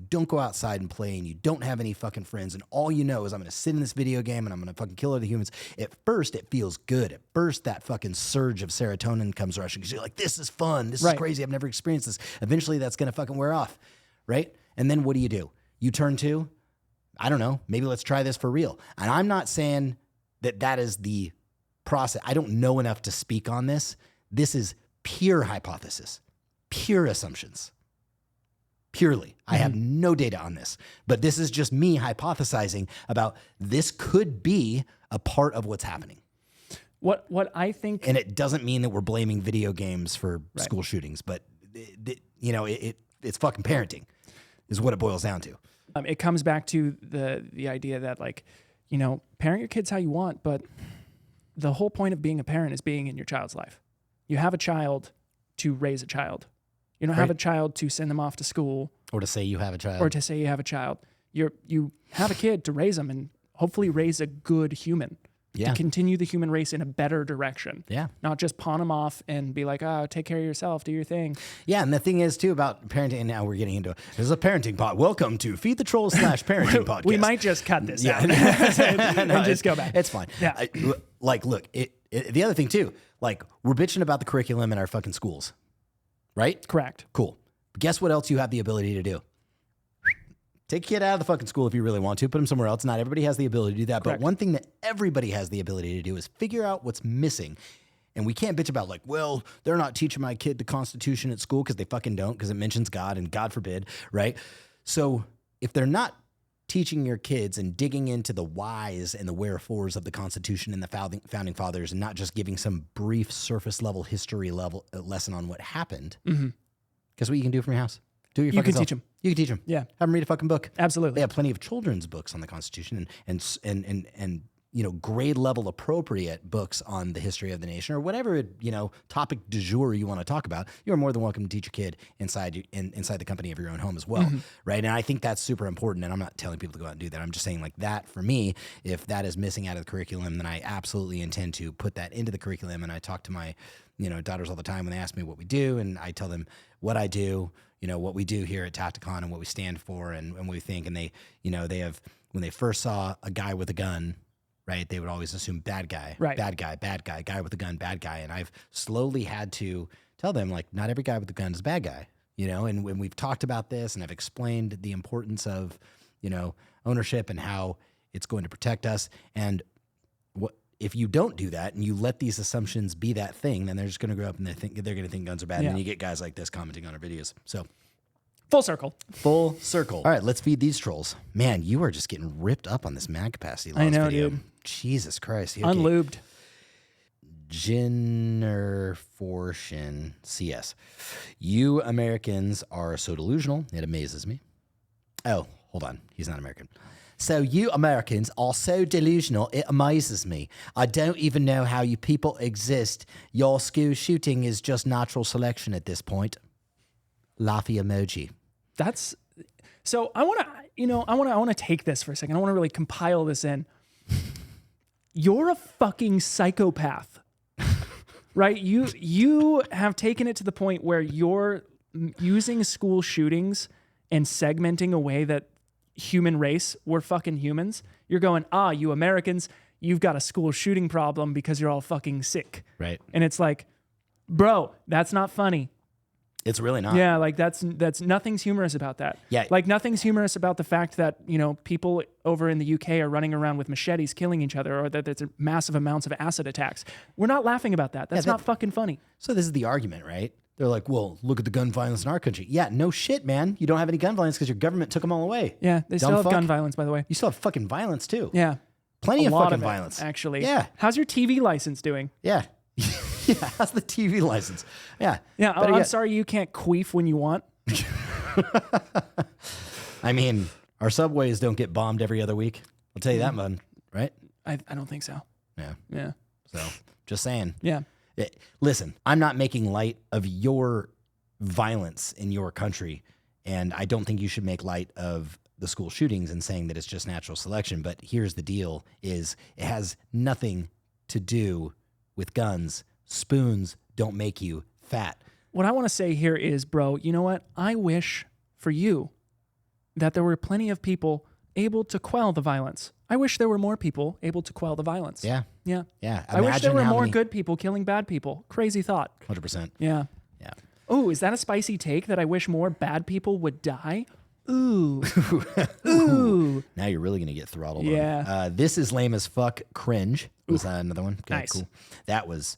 don't go outside and play and you don't have any fucking friends and all you know is I'm going to sit in this video game and I'm going to fucking kill other humans. At first, it feels good. At first, that fucking surge of serotonin comes rushing because you're like, this is fun. This is crazy. I've never experienced this. Eventually, that's going to fucking wear off, right? And then what do? You turn to, I don't know, maybe let's try this for real. And I'm not saying that is the process. I don't know enough to speak on this. This is pure hypothesis, pure assumptions, purely. I have no data on this, but this is just me hypothesizing about this could be a part of what's happening. What I think, and it doesn't mean that we're blaming video games for school shootings, but it's fucking parenting is what it boils down to. It comes back to the idea that, like, you know, parent your kids how you want, but the whole point of being a parent is being in your child's life. You have a child to raise a child. You don't have a child to send them off to school. Or to say you have a child. Or to say you have a child. You have a kid to raise them and hopefully raise a good human. Yeah. To continue the human race in a better direction. Yeah. Not just pawn them off and be like, oh, take care of yourself, do your thing. Yeah, and the thing is, too, about parenting, and now we're getting into it. There's a parenting pod. Welcome to Feed the Trolls /parenting podcast. We might just cut this out and just go back. It's fine. Yeah. Look, the other thing, too, like, we're bitching about the curriculum in our fucking schools, right? Correct. Cool. But guess what else you have the ability to do? Take a kid out of the fucking school if you really want to. Put them somewhere else. Not everybody has the ability to do that. Correct. But one thing that everybody has the ability to do is figure out what's missing. And we can't bitch about, like, well, they're not teaching my kid the Constitution at school because they fucking don't, because it mentions God and God forbid, right? So if they're not teaching your kids and digging into the whys and the wherefores of the Constitution and the founding fathers and not just giving some brief surface level history lesson on what happened, guess what you can do from your house? Do it your You fucking can teach self. them. You can teach them. Yeah. Have them read a fucking book. Absolutely. They have plenty of children's books on the Constitution and you know, grade level appropriate books on the history of the nation or whatever, you know, topic du jour you want to talk about. You're more than welcome to teach your kid inside the company of your own home as well, right? And I think that's super important. And I'm not telling people to go out and do that. I'm just saying, like, that for me, if that is missing out of the curriculum, then I absolutely intend to put that into the curriculum. And I talk to my, you know, daughters all the time when they ask me what we do, and I tell them what I do, you know, what we do here at Tacticon and what we stand for and what we think. And they, you know, they have, when they first saw a guy with a gun, right, they would always assume bad guy, right. bad guy, guy with a gun, bad guy. And I've slowly had to tell them, like, not every guy with a gun is a bad guy, you know, and when we've talked about this and I've explained the importance of, you know, ownership and how it's going to protect us. And what, if you don't do that and you let these assumptions be that thing, then they're just going to grow up and they're going to think guns are bad. Yeah. And then you get guys like this commenting on our videos. So Full circle. full circle. All right, let's feed these trolls. Man, you are just getting ripped up on this mag capacity loss I know, video. dude. Jesus Christ. Okay. Unlubed. Generfortion CS. You Americans are so delusional, it amazes me. Oh, hold on. He's not American. So you Americans are so delusional, it amazes me. I don't even know how you people exist. Your school shooting is just natural selection at this point. Laughy emoji. That's so I want to take this for a second. I want to really compile this in. You're a fucking psychopath. Right? You have taken it to the point where you're using school shootings and segmenting away that human race, we're fucking humans. You're going, you Americans, you've got a school shooting problem because you're all fucking sick. Right. And it's like, bro, that's not funny. It's really not. Yeah, like that's nothing's humorous about that. Yeah. Like nothing's humorous about the fact that, you know, people over in the UK are running around with machetes killing each other, or that there's massive amounts of acid attacks. We're not laughing about that. That's not fucking funny. So this is the argument, right? They're like, well, look at the gun violence in our country. Yeah, no shit, man. You don't have any gun violence because your government took them all away. Yeah, they still have gun violence, by the way. You still have fucking violence, too. Yeah. Plenty A of lot fucking of it, violence. actually. Yeah. How's your TV license doing? Yeah. Yeah, how's the TV license? Yeah. Yeah, Better I'm yet- sorry you can't queef when you want. I mean, our subways don't get bombed every other week. I'll tell you that, man. Right? I don't think so. Yeah. Yeah. So, just saying. Yeah. Listen, I'm not making light of your violence in your country, and I don't think you should make light of the school shootings and saying that it's just natural selection. But here's the deal: is it has nothing to do with guns. Spoons don't make you fat. What I want to say here is, bro, you know what? I wish for you that there were plenty of people able to quell the violence. I wish there were more people able to quell the violence. Yeah. Yeah. Yeah. I wish there were Imagine how more many- good people killing bad people. Crazy thought. 100%. Yeah. Yeah. Oh, is that a spicy take that I wish more bad people would die? Ooh. Ooh. Now you're really going to get throttled. Yeah. On. This is lame as fuck. Cringe was another one. Okay, Nice. Cool. That was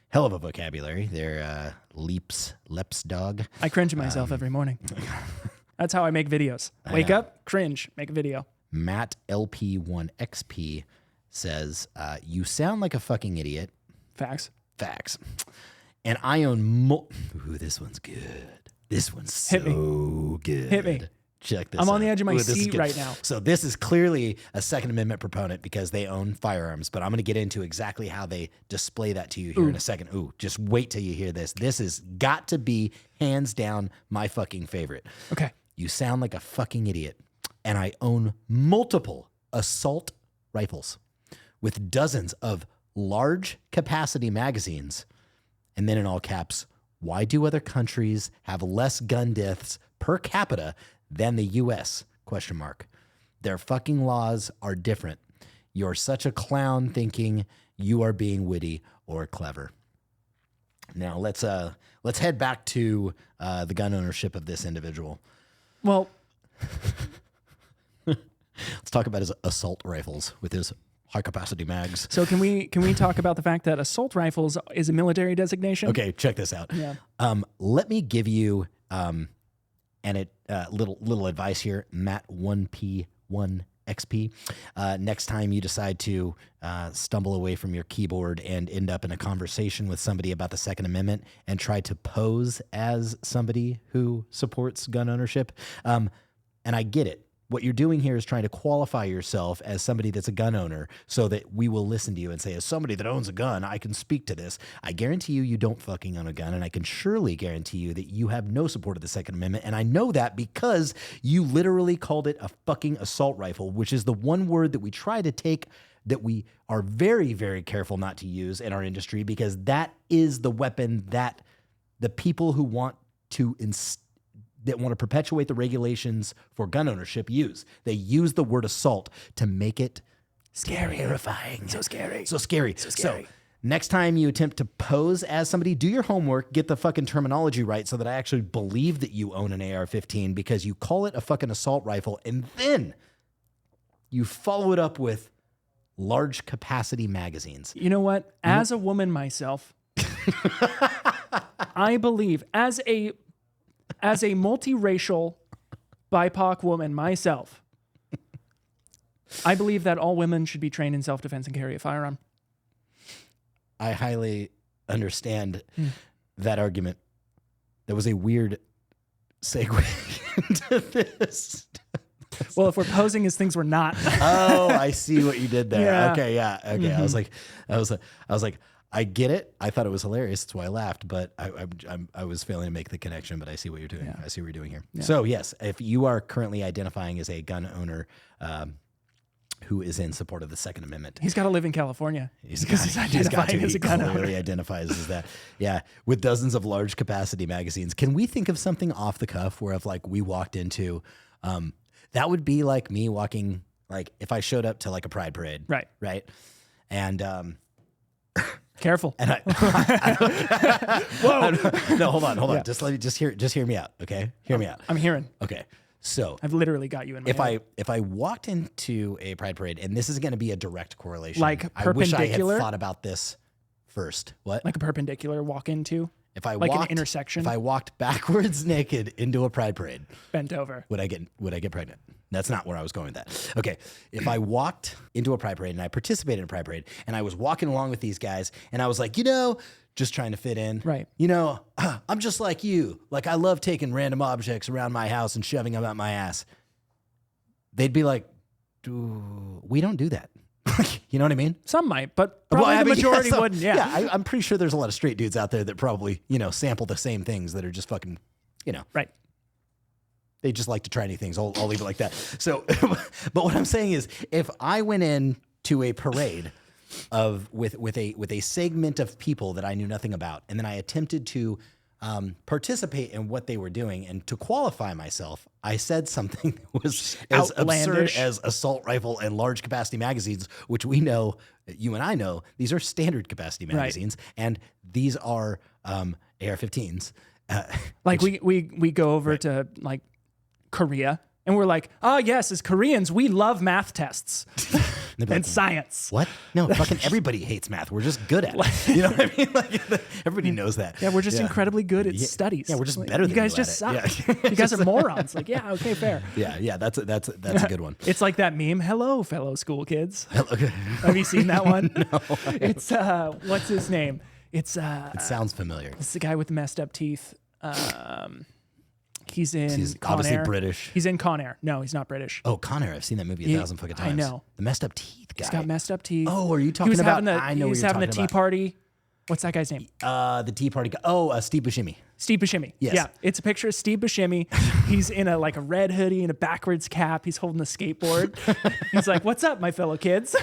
hell of a vocabulary. They're leps dog. I cringe at myself every morning. That's how I make videos. Wake up, cringe, make a video. Matt LP1XP says, you sound like a fucking idiot. Facts. Facts. And I own Ooh, this one's good. This one's Hit me. so good. Hit me. Check this I'm out. on the edge of my Ooh, this is seat good. right now. So this is clearly a Second Amendment proponent because they own firearms, but I'm going to get into exactly how they display that to you here in a second. Ooh, just wait till you hear this. This has got to be hands down my fucking favorite. Okay. You sound like a fucking idiot. And I own multiple assault rifles with dozens of large capacity magazines. And then in all caps, why do other countries have less gun deaths per capita than the US? ? Their fucking laws are different. You're such a clown thinking you are being witty or clever. Now let's head back to the gun ownership of this individual. Well, Let's talk about his assault rifles with his high capacity mags. so can we talk about the fact that assault rifles is a military designation? Okay, check this out. Yeah. Let me give you little advice here, Matt 1P1XP. Next time you decide to stumble away from your keyboard and end up in a conversation with somebody about the Second Amendment and try to pose as somebody who supports gun ownership, and I get it. What you're doing here is trying to qualify yourself as somebody that's a gun owner so that we will listen to you and say, as somebody that owns a gun, I can speak to this. I guarantee you don't fucking own a gun, and I can surely guarantee you that you have no support of the Second Amendment, and I know that because you literally called it a fucking assault rifle, which is the one word that we try to take that we are very, very careful not to use in our industry because that is the weapon that the people who want to that want to perpetuate the regulations for gun ownership use. They use the word assault to make it Scary. terrifying. So scary. So scary. So scary. So next time you attempt to pose as somebody, do your homework, get the fucking terminology right so that I actually believe that you own an AR-15 because you call it a fucking assault rifle and then you follow it up with large capacity magazines. You know what? As a woman myself, I believe as a multiracial BIPOC woman myself, I believe that all women should be trained in self-defense and carry a firearm. I highly understand that argument. That was a weird segue into this. Well, if we're posing as things we're not. Oh, I see what you did there. Yeah. Okay, yeah. Okay. I was like, I get it. I thought it was hilarious. That's why I laughed, but I was failing to make the connection, but I see what you're doing. Yeah. I see what you're doing here. Yeah. So yes, if you are currently identifying as a gun owner, who is in support of the Second Amendment, He's got to live in California. he's identifying as a gun owner. clearly identifies as that. Yeah. With dozens of large capacity magazines. Can we think of something off the cuff where if like we walked into, that would be like me walking, like if I showed up to like a pride parade. Right. Right. And, Careful. and Whoa. no, hold on. Yeah. Just hear me out. Okay. Hear me out. I'm hearing. Okay. So I've literally got you in my head. if I walked into a pride parade, and this is going to be a direct correlation, Like I wish I had perpendicular? thought about this first. What? Like a perpendicular walk into, If I like an walked, intersection? If I walked backwards naked into a pride parade, bent over. would I get pregnant? That's not where I was going with that. Okay. If I walked into a pride parade and I participated in a pride parade and I was walking along with these guys and I was like, just trying to fit in. Right. I'm just like you. Like I love taking random objects around my house and shoving them up my ass. They'd be like, we don't do that. You know what I mean? Some might, but probably the majority wouldn't. Yeah. I'm pretty sure there's a lot of straight dudes out there that probably, sample the same things that are just fucking, Right. They just like to try new things. I'll leave it like that. So, but what I'm saying is, if I went in to a parade with a segment of people that I knew nothing about, and then I attempted to participate in what they were doing, and to qualify myself, I said something that was as absurd as assault rifle and large capacity magazines, which we know, you and I know, these are standard capacity magazines, and these are AR-15s. We go over to like Korea, and we're like, oh yes, as Koreans, we love math tests and science. What? No, fucking everybody hates math. We're just good at it. You know what I mean? Like, everybody knows that. Yeah, we're just incredibly good at studies. Yeah, we're just better than you guys. Just suck. Yeah. You guys are morons. Like, yeah, okay, fair. Yeah, that's a good one. It's like that meme. Hello, fellow school kids. Have you seen that one? No. It's what's his name? It's it sounds familiar. It's the guy with the messed up teeth. He's Con obviously Air. British. He's in Con Air. No, he's not British. Oh, Con Air. I've seen that movie 1,000 fucking times. I know. The messed up teeth guy. He's got messed up teeth. Oh, are you talking about? I know. He was having the tea party. What's that guy's name? The Tea Party guy. Oh, Steve Buscemi. Steve Buscemi. Yes. Yeah, it's a picture of Steve Buscemi. He's in a red hoodie and a backwards cap. He's holding a skateboard. He's like, "What's up, my fellow kids?"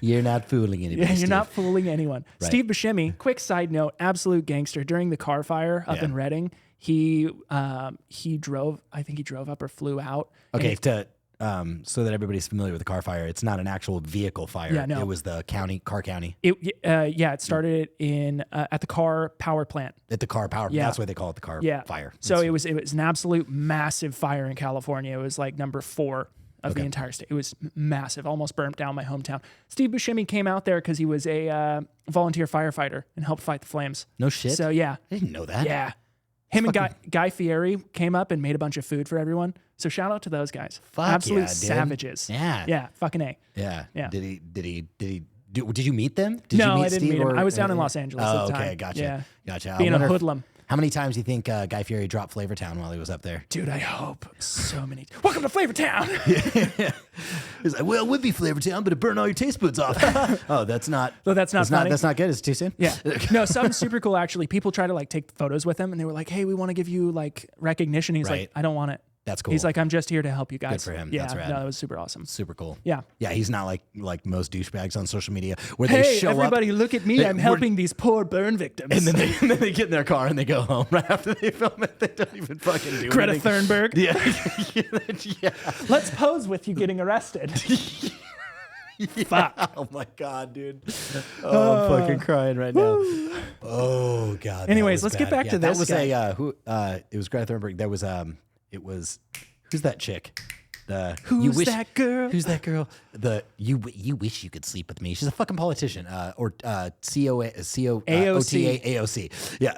You're not fooling anybody. Yeah, you're Steve. not fooling anyone. Right. Steve Buscemi. Quick side note: absolute gangster. During the car fire up in Reading, he drove. I think he drove up or flew out. Okay, so that everybody's familiar with the car fire, it's not an actual vehicle fire. Yeah, no. It was the car county. It started in at the car power plant. At the car power. Yeah. That's why they call it the car fire. So it was an absolute massive fire in California. It was like number 4 of the entire state. It was massive, almost burnt down my hometown. Steve Buscemi came out there because he was a volunteer firefighter and helped fight the flames. No shit. So yeah, I didn't know that. yeah. Him and Guy Fieri came up and made a bunch of food for everyone. So shout out to those guys. Fuck absolute yeah, dude. savages. Yeah. Yeah. Fucking A. Yeah. Yeah. Did you meet them? Did No, you meet I didn't Steve meet him. I was down in Los Angeles at the time. Okay, gotcha. Yeah. Gotcha. Being a hoodlum. How many times do you think Guy Fieri dropped Flavortown while he was up there? Dude, I hope so many. Welcome to Flavortown. He's like, well, it would be Flavortown, but it burned all your taste buds off. Oh, that's not. So that's not funny. That's not good. It's too soon. Yeah. No, something super cool actually. People try to like take photos with him and they were like, hey, we want to give you like recognition. He's Right. like, I don't want it. That's cool. He's like, I'm just here to help you guys. Good for him. Yeah. That's rad. No, that was super awesome. Super cool. Yeah. Yeah, he's not like most douchebags on social media where they Hey, show everybody, up. look at me. I'm helping these poor burn victims. And then they get in their car and they go home right after they film it. They don't even fucking do Greta anything. Thunberg. Yeah. Let's pose with you getting arrested. Fuck. Oh my god, dude. Oh, I'm fucking crying right now. Oh god. that Anyways, was let's get bad. back to this That was guy. it was Greta Thunberg. That was it was who's that chick? Who's that girl? Who's that girl? You wish you could sleep with me. She's a fucking politician. Or AOC. Yeah.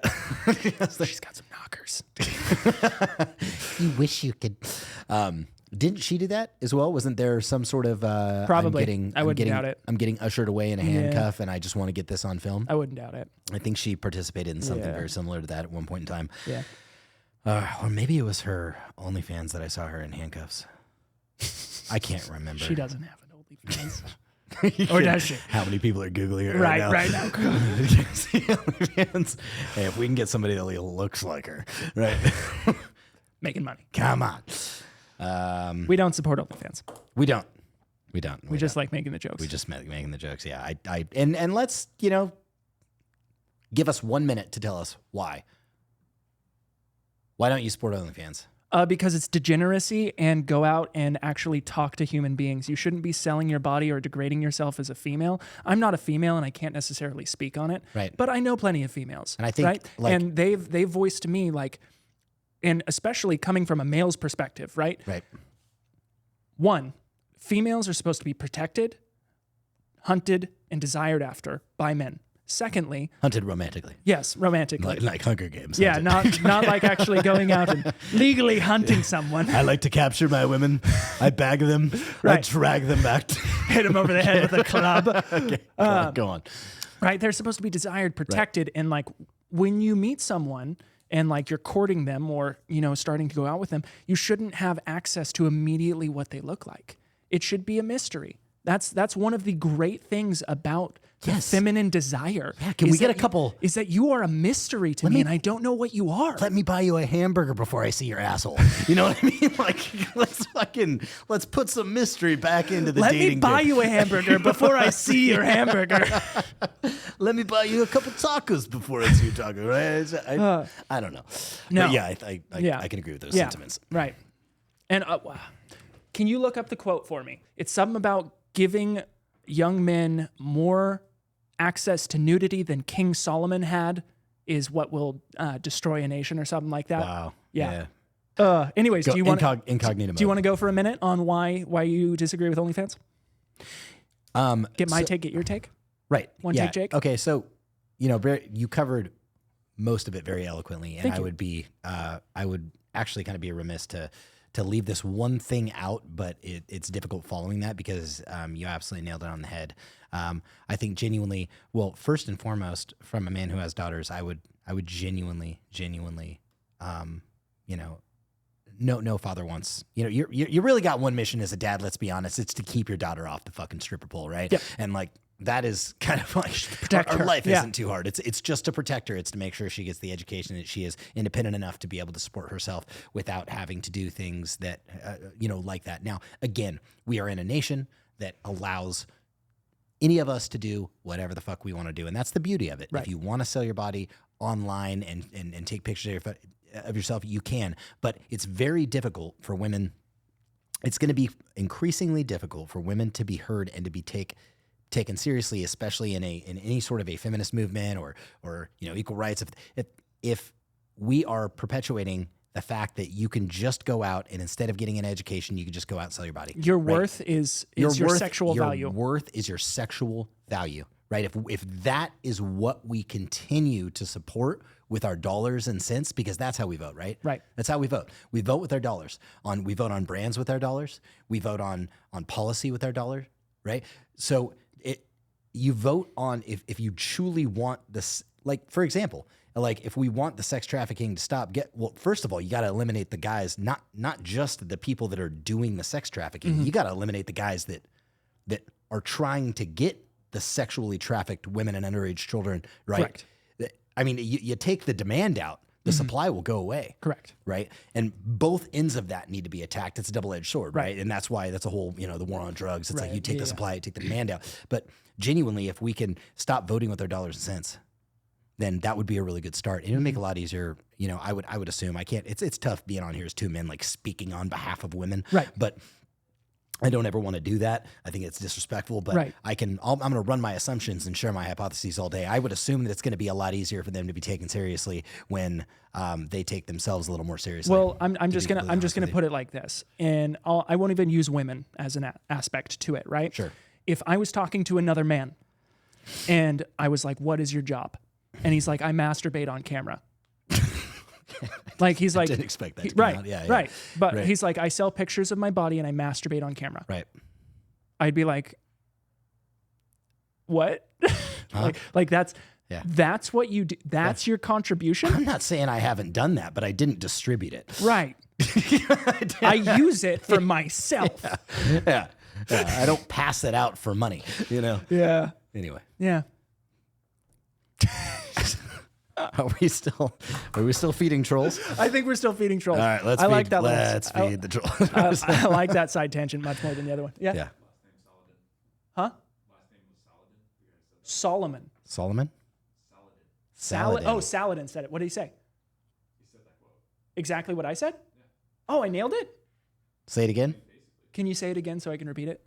She's got some knockers. You wish you could. Didn't she do that as well? Wasn't there some sort of Probably. I wouldn't doubt it. I'm getting ushered away in a handcuff, and I just want to get this on film. I wouldn't doubt it. I think she participated in something very similar to that at one point in time. Yeah. Or maybe it was her OnlyFans that I saw her in handcuffs. I can't remember. She doesn't have an OnlyFans. Or does she? How many people are Googling it Right now. See OnlyFans. Hey, if we can get somebody that looks like her, right? Making money. Come on. We don't support OnlyFans. We don't. We just like making the jokes. We just making the jokes. Yeah. And let's, give us 1 minute to tell us why. Why don't you support OnlyFans? Because it's degeneracy, and go out and actually talk to human beings. You shouldn't be selling your body or degrading yourself as a female. I'm not a female and I can't necessarily speak on it. Right. But I know plenty of females. And I think right? And they've voiced to me and especially coming from a male's perspective, right? Right. 1, females are supposed to be protected, hunted, and desired after by men. Secondly, hunted romantically. Yes, romantically. Like Hunger Games. Yeah, not like actually going out and legally hunting someone. I like to capture my women. I bag them. Right. I drag them back. Hit them over the head with a club. Okay, go on. Right, they're supposed to be desired, protected, and like when you meet someone and like you're courting them or starting to go out with them, you shouldn't have access to immediately what they look like. It should be a mystery. That's one of the great things about the feminine desire. Yeah, can we get a couple? Is that you are a mystery to me, and I don't know what you are. Let me buy you a hamburger before I see your asshole. You know what I mean? Like, let's put some mystery back into the dating. Let me buy you a hamburger before I see your hamburger. Let me buy you a couple tacos before I see your taco, right? I don't know. No. But yeah, I can agree with those sentiments. Right. And can you look up the quote for me? It's something about giving young men more access to nudity than King Solomon had is what will destroy a nation or something like that. Wow. Yeah. Anyways, do you want incognito? Do you want to go for a minute on why you disagree with OnlyFans? Get my take, get your take. Right. One take, Jake. Okay, so you covered most of it very eloquently, and I would actually kind of be remiss to leave this one thing out, but it's difficult following that because you absolutely nailed it on the head. I think genuinely, well, first and foremost, from a man who has daughters, I would genuinely, no father wants, you really got one mission as a dad. Let's be honest, it's to keep your daughter off the fucking stripper pole, right? Yep. And like that is kind of like protect our her. life isn't too hard. It's just to protect her. It's to make sure she gets the education, that she is independent enough to be able to support herself without having to do things that, like that. Now, again, we are in a nation that allows any of us to do whatever the fuck we want to do. And that's the beauty of it. Right. If you want to sell your body online and take pictures of yourself, you can. But it's very difficult for women. It's going to be increasingly difficult for women to be heard and to be taken seriously, especially in any sort of a feminist movement or equal rights. If we are perpetuating the fact that you can just go out and instead of getting an education, you can just go out and sell your body. Your worth is your sexual value. Your worth is your sexual value, right? If that is what we continue to support with our dollars and cents, because that's how we vote, right? Right. That's how we vote. We vote with our dollars. We vote on brands with our dollars. We vote on policy with our dollar, right? So you vote on if you truly want this, like, for example, like if we want the sex trafficking to stop, first of all, you got to eliminate the guys, not just the people that are doing the sex trafficking. Mm-hmm. You got to eliminate the guys that are trying to get the sexually trafficked women and underage children, right? Correct. I mean, you take the demand out, the supply will go away. Correct. Right. And both ends of that need to be attacked. It's a double-edged sword, right? And that's why that's a whole, the war on drugs. It's like you take the supply, you take the demand out. But genuinely, if we can stop voting with our dollars and cents, then that would be a really good start. And it would make it a lot easier. I would assume it's tough being on here as two men, like speaking on behalf of women. Right. But I don't ever want to do that. I think it's disrespectful, but right. I'm going to run my assumptions and share my hypotheses all day. I would assume that it's going to be a lot easier for them to be taken seriously when they take themselves a little more seriously. Well, I'm just gonna put it like this, and I won't even use women as an aspect to it, right? Sure. If I was talking to another man, and I was like, "What is your job?" and he's like, "I masturbate on camera." Like he's like, I didn't expect that. To come out. Yeah, right. But he's like, I sell pictures of my body and I masturbate on camera. Right. I'd be like, what? Huh? like that's what you do. That's your contribution. I'm not saying I haven't done that, but I didn't distribute it. Right. I use it for myself. Yeah. I don't pass it out for money. Yeah. Anyway. Yeah. Are we still feeding trolls? I think we're still feeding trolls. All right, let's feed the trolls. I like that side tangent much more than the other one. Yeah. Yeah. Huh? Solomon. Solomon? Saladin. Oh, Saladin said it. What did he say? He said that quote. Exactly what I said? Yeah. Oh, I nailed it? Say it again. Can you say it again so I can repeat it?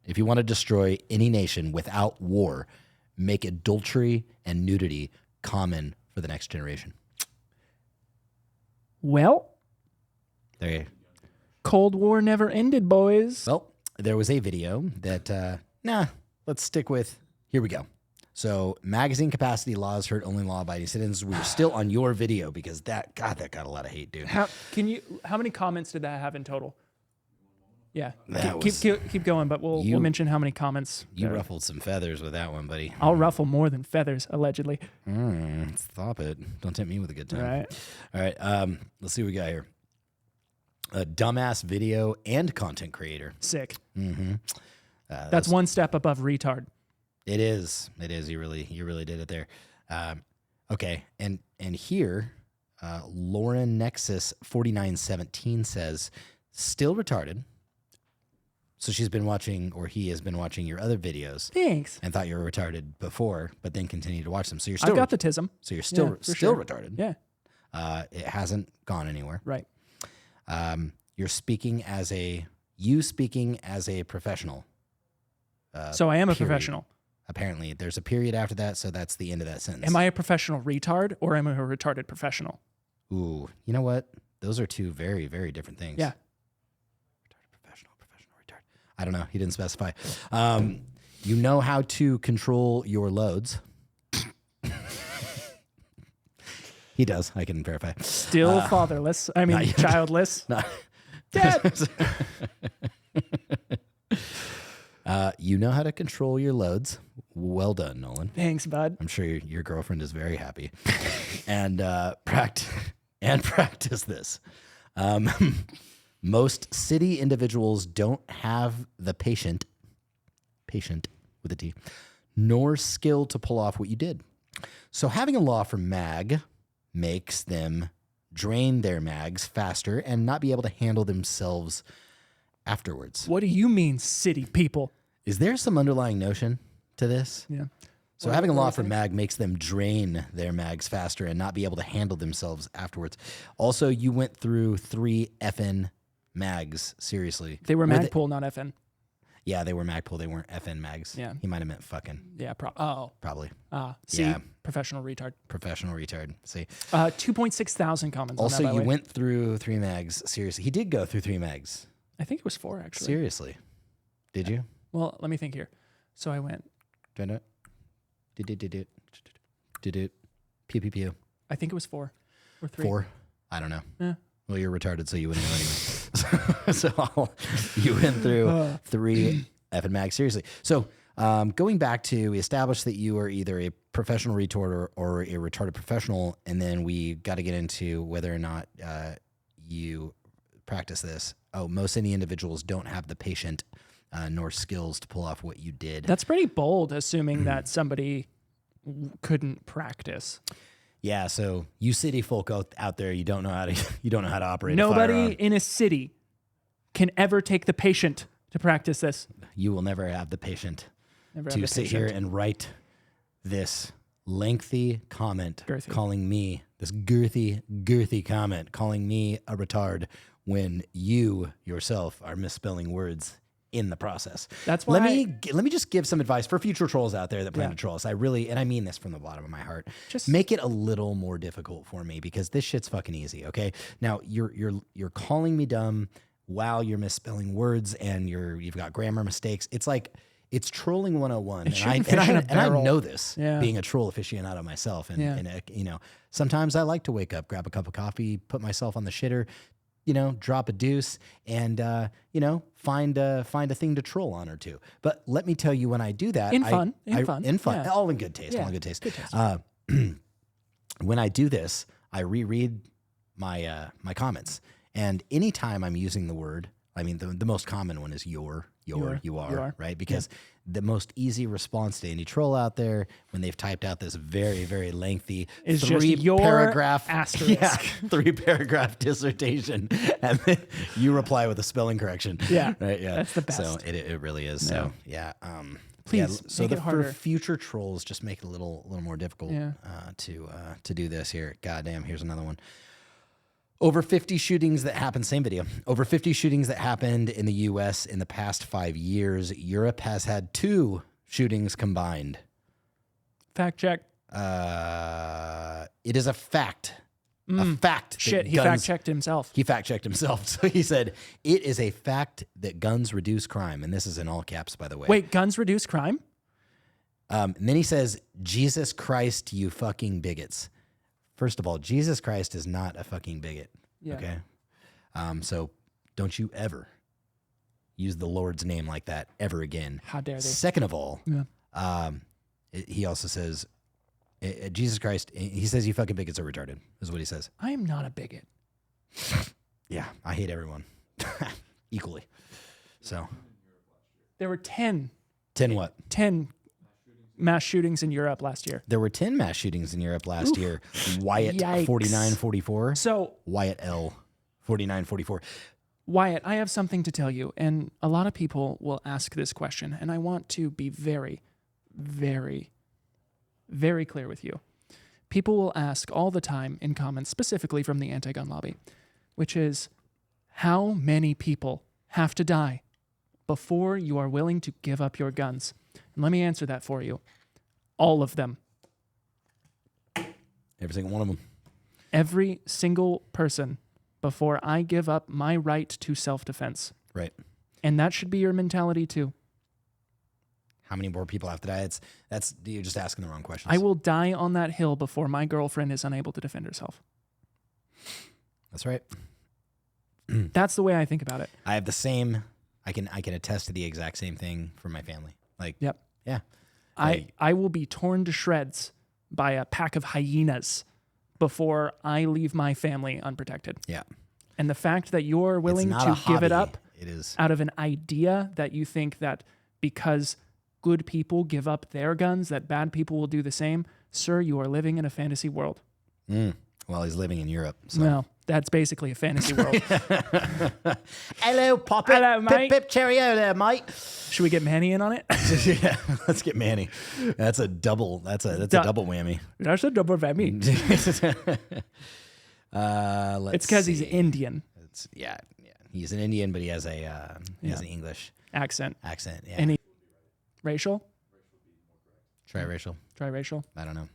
If you want to destroy any nation without war, make adultery and nudity common for the next generation. Well, there you go. Cold War never ended, boys. Well, there was a video that, let's stick with, here we go. So magazine capacity laws hurt only law-abiding citizens. We were still on your video because that got a lot of hate, dude. How many comments did that have in total? Yeah, keep going, but we'll mention how many comments. You ruffled some feathers with that one, buddy. I'll ruffle more than feathers, allegedly. Stop it! Don't tempt me with a good time. All right. Let's see what we got here. A dumbass video and content creator. Sick. Mm-hmm. That's one step above retard. It is. It is. You really did it there. Okay. And here, Lauren Nexus 4917 says, still retarded. So she's been watching, or he has been watching your other videos. Thanks. And thought you were retarded before, but then continued to watch them. So you're still I've got the tism. So you're still sure. retarded. Yeah. It hasn't gone anywhere. Right. You're speaking as a professional. So I am a period. professional. Apparently, there's a period after that, so that's the end of that sentence. Am I a professional retard or am I a retarded professional? Ooh, you know what? Those are two very, very different things. Yeah. Retarded professional, retard. I don't know. He didn't specify. You know how to control your loads. He does. I can verify. Still fatherless. I mean, childless. Not, Dad. you know how to control your loads. Well done, Nolan. Thanks, bud. I'm sure your girlfriend is very happy. And practice this. Most city individuals don't have the patient with a T, nor skill to pull off what you did. So having a law for mag makes them drain their mags faster and not be able to handle themselves afterwards. What do you mean, city people? Is there some underlying notion to this? Yeah. So having a law for mag makes them drain their mags faster and not be able to handle themselves afterwards. Also, you went through 3 FN mags. Seriously. They were Magpul, not FN. Yeah, they were Magpul. They weren't FN mags. Yeah. He might have meant fucking. Yeah. Probably. See, Yeah. professional retard. Professional retard. See. 2.6 thousand comments. Also, on that, by you the way. went through 3 mags. Seriously. He did go through 3 mags. I think it was 4 actually. Seriously. Did you? Well, let me think here. So I went. Did it? Did it? Pew pew pew. I think it was 4 or 3. 4? I don't know. Yeah. Well, you're retarded, so you wouldn't know anyway. So you went through 3 effing mags. Seriously. So going back to, we established that you are either a professional retard or a retarded professional, and then we got to get into whether or not you practice this. Oh, most any individuals don't have the patient nor skills to pull off what you did. That's pretty bold, assuming that somebody couldn't practice. Yeah, so you city folk out there, you don't know how to operate. Nobody a firearm. in a city can ever take the patient to practice this. You will never have the patient Never have to the sit patient. here and write this lengthy comment Girthy. calling me this girthy comment calling me a retard when you yourself are misspelling words in the process. That's why let me just give some advice for future trolls out there that plan Yeah. to troll us. I really, and I mean this from the bottom of my heart, Just- make it a little more difficult for me, because this shit's fucking easy. Okay. Now you're calling me dumb while you're misspelling words and you've got grammar mistakes. It's like, it's trolling 101. shooting fish in a And I barrel. know this, Yeah. being a troll aficionado myself. And, Yeah. Sometimes I like to wake up, grab a cup of coffee, put myself on the shitter, drop a deuce and, find a thing to troll on or two. But let me tell you, when I do that, In fun, yeah. all in good taste, Yeah, all in good taste. good taste. When I do this, I reread my comments, and anytime I'm using the word, I mean, the most common one is you are, right? Because the most easy response to any troll out there when they've typed out this very, very lengthy Is just your paragraph asterisk. 3-paragraph dissertation, and then you reply with a spelling correction. Yeah, right. Yeah, that's the best. So it really is. So yeah. Please so make it harder. for future trolls, just make it a little more difficult Yeah. to do this here. Goddamn, here's another one. Over 50 shootings that happened, same video. Over 50 shootings that happened in the U.S. in the past 5 years. Europe has had 2 shootings combined. Fact check. It is a fact. A fact. that Shit, he guns- fact checked himself. He fact checked himself. So he said, it is a fact that guns reduce crime. And this is in all caps, by the way. Wait, guns reduce crime? And then he says, Jesus Christ, you fucking bigots. First of all, Jesus Christ is not a fucking bigot. Yeah. Okay. So don't you ever use the Lord's name like that ever again. How dare they? Second of all, Yeah. he also says, Jesus Christ, he says you fucking bigots are retarded, is what he says. I am not a bigot. Yeah, I hate everyone equally. So There were 10 10 what? mass shootings in Europe last year. There were 10 mass shootings in Europe last year. Wyatt Yikes. 4944. So, Wyatt L 4944. Wyatt, I have something to tell you, and a lot of people will ask this question, and I want to be very, very, very clear with you. People will ask all the time in comments, specifically from the anti-gun lobby, which is, how many people have to die before you are willing to give up your guns? And let me answer that for you. All of them. Every single one of them. Every single person before I give up my right to self-defense. Right. And that should be your mentality too. How many more people have to die? That's you're just asking the wrong questions. I will die on that hill before my girlfriend is unable to defend herself. That's right. That's the way I think about it. I have the same. I can attest to the exact same thing from my family. Like, Yep. yeah. I will be torn to shreds by a pack of hyenas before I leave my family unprotected. Yeah. And the fact that you're willing It's to not a give it hobby. up It is. out of an idea that you think that because good people give up their guns, that bad people will do the same, sir, you are living in a fantasy world. Well, he's living in Europe. So. Well, that's basically a fantasy world. Hello, Poppet. Hello, mate. Pip, pip, cheerio there, mate. Should we get Manny in on it? Yeah, let's get Manny. That's a double. That's a double whammy. That's a double whammy. Let's It's because he's see. Indian Yeah. He's an Indian, but he has a has an English accent. accent. Yeah. And he racial? Triracial. Triracial? I don't know.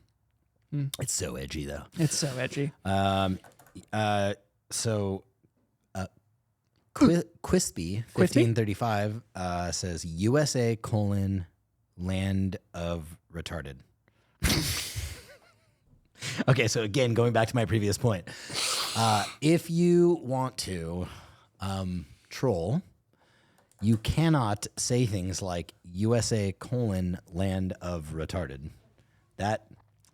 It's so edgy though. It's so edgy. Quispy 1535 says USA : land of retarded. Okay, so again, going back to my previous point, if you want to troll, you cannot say things like USA : land of retarded. That,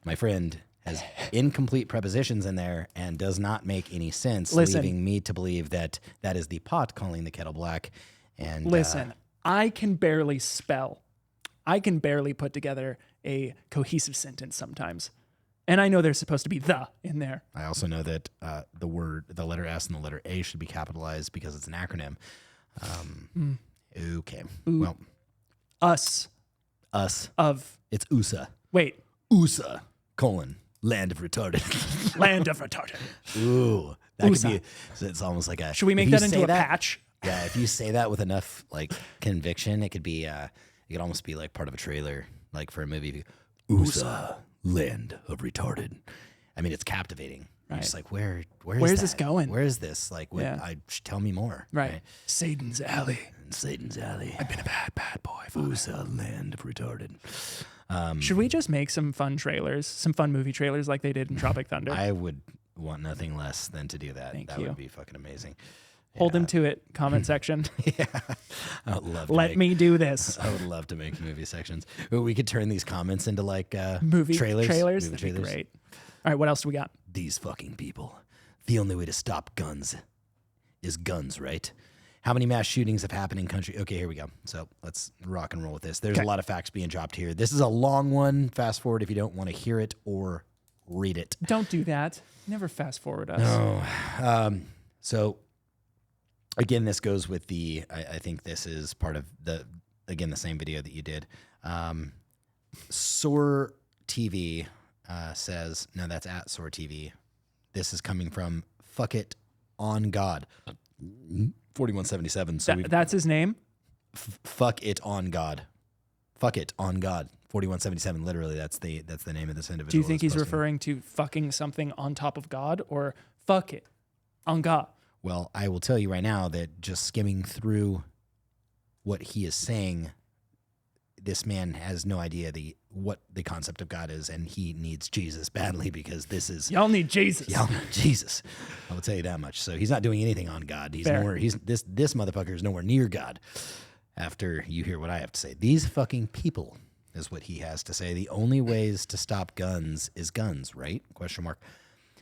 my friend, has incomplete prepositions in there and does not make any sense, Listen. leaving me to believe that that is the pot calling the kettle black. And Listen, I can barely spell. I can barely put together a cohesive sentence sometimes. And I know there's supposed to be the in there. I also know that the letter S and the letter A should be capitalized because it's an acronym. Okay. Well, Us us. of, It's USA. wait, USA : land of retarded. land of retarded. Ooh, that USA. could be. So it's almost like a. Should we make if you that into say a patch? Yeah, if you say that with enough like conviction, it could be. It could almost be like part of a trailer, like for a movie. USA : land of retarded. I mean, it's captivating. You're Right. just like, where's this that? going? Where is this? Like, what, Yeah. tell me more. Right. Satan's Alley. Satan's Alley. I've been a bad boy. USA : land of retarded. Should we just make some fun trailers, some fun movie trailers like they did in Tropic Thunder? I would want nothing less than to do that. Thank that you. would be fucking amazing. Hold them to it, comment section. I would love to Let make, me do this. I would love to make movie sections. Ooh, we could turn these comments into like Movie trailers. Trailers? Movie That'd be great. All right, what else do we got? These fucking people. The only way to stop guns is guns, right? How many mass shootings have happened in country? Okay, here we go. So let's rock and roll with this. There's Okay. a lot of facts being dropped here. This is a long one. Fast forward if you don't want to hear it or read it. Don't do that. Never fast forward us. So again, this goes with the, I think this is part of the same video that you did. Soar TV says, no, that's at Soar TV. This is coming from Fuck It on God. 4177. So That's his name? Fuck It on God. Fuck It on God. 4177. Literally, that's the name of this individual. Do you think that's he's posting. referring to fucking something on top of God or fuck it on God? Well, I will tell you right now that just skimming through what he is saying, this man has no idea what the concept of God is, and he needs Jesus badly because this is Y'all need Jesus. Jesus. I will tell you that much. So he's not doing anything on God. He's Fair. nowhere. This motherfucker is nowhere near God. After you hear what I have to say, these fucking people is what he has to say. The only ways to stop guns is guns, right? Question mark.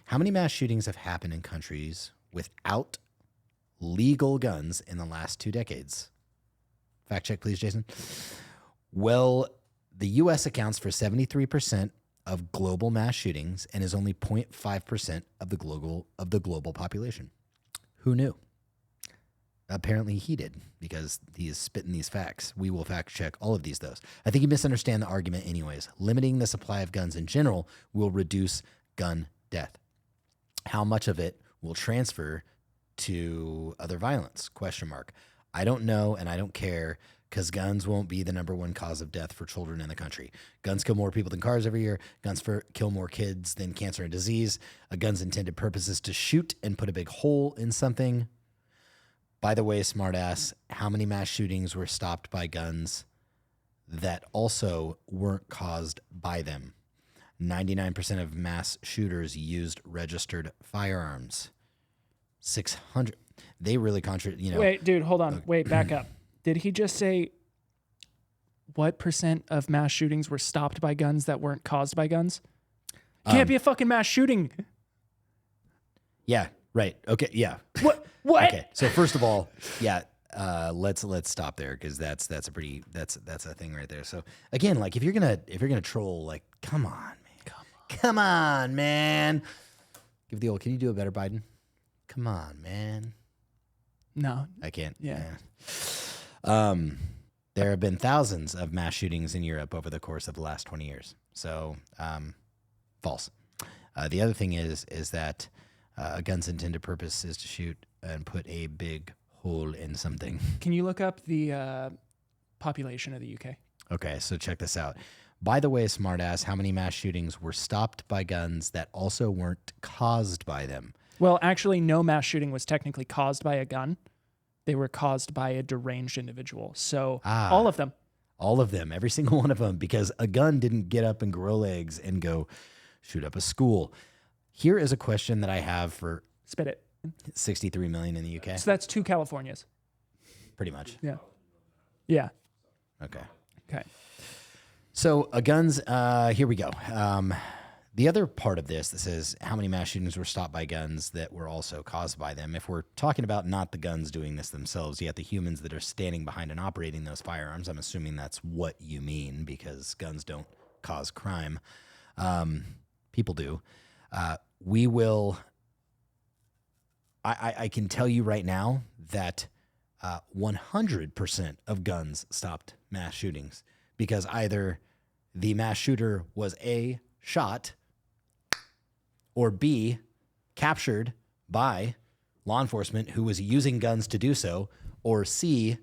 How many mass shootings have happened in countries without legal guns in the last 2 decades? Fact check, please, Jason. Well, The U.S. accounts for 73% of global mass shootings and is only 0.5% of the global population. Who knew? Apparently he did, because he is spitting these facts. We will fact check all of these, though. I think you misunderstand the argument anyways. Limiting the supply of guns in general will reduce gun death. How much of it will transfer to other violence? ? I don't know, and I don't care, because guns won't be the number one cause of death for children in the country. Guns kill more people than cars every year. Guns kill more kids than cancer and disease. A gun's intended purpose is to shoot and put a big hole in something. By the way, smartass, how many mass shootings were stopped by guns that also weren't caused by them? 99% of mass shooters used registered firearms. 600. They really Wait, dude, hold on. Wait, back up. Did he just say what percent of mass shootings were stopped by guns that weren't caused by guns? Can't be a fucking mass shooting. Yeah, right. Okay, yeah. What? Okay, so first of all, yeah, let's stop there, because that's a thing right there. So again, like if you're gonna troll, like come on, man. Give the old. Can you do a better Biden? Come on, man. No, I can't. Yeah. There have been thousands of mass shootings in Europe over the course of the last 20 years. So, false. The other thing is that a gun's intended purpose is to shoot and put a big hole in something. Can you look up the population of the UK? Okay, so check this out. By the way, smartass, how many mass shootings were stopped by guns that also weren't caused by them? Well, actually, no mass shooting was technically caused by a gun. They were caused by a deranged individual. So all of them. All of them, every single one of them, because a gun didn't get up and grow legs and go shoot up a school. Here is a question that I have for Spit it. 63 million in the UK. So that's 2 Californias. Pretty much. Yeah. Yeah. Okay. Okay. So guns, here we go. The other part of this that says how many mass shootings were stopped by guns that were also caused by them. If we're talking about not the guns doing this themselves, yet the humans that are standing behind and operating those firearms, I'm assuming that's what you mean, because guns don't cause crime. People do. We will. I can tell you right now that 100% of guns stopped mass shootings, because either the mass shooter was A, shot, or B, captured by law enforcement who was using guns to do so, or C,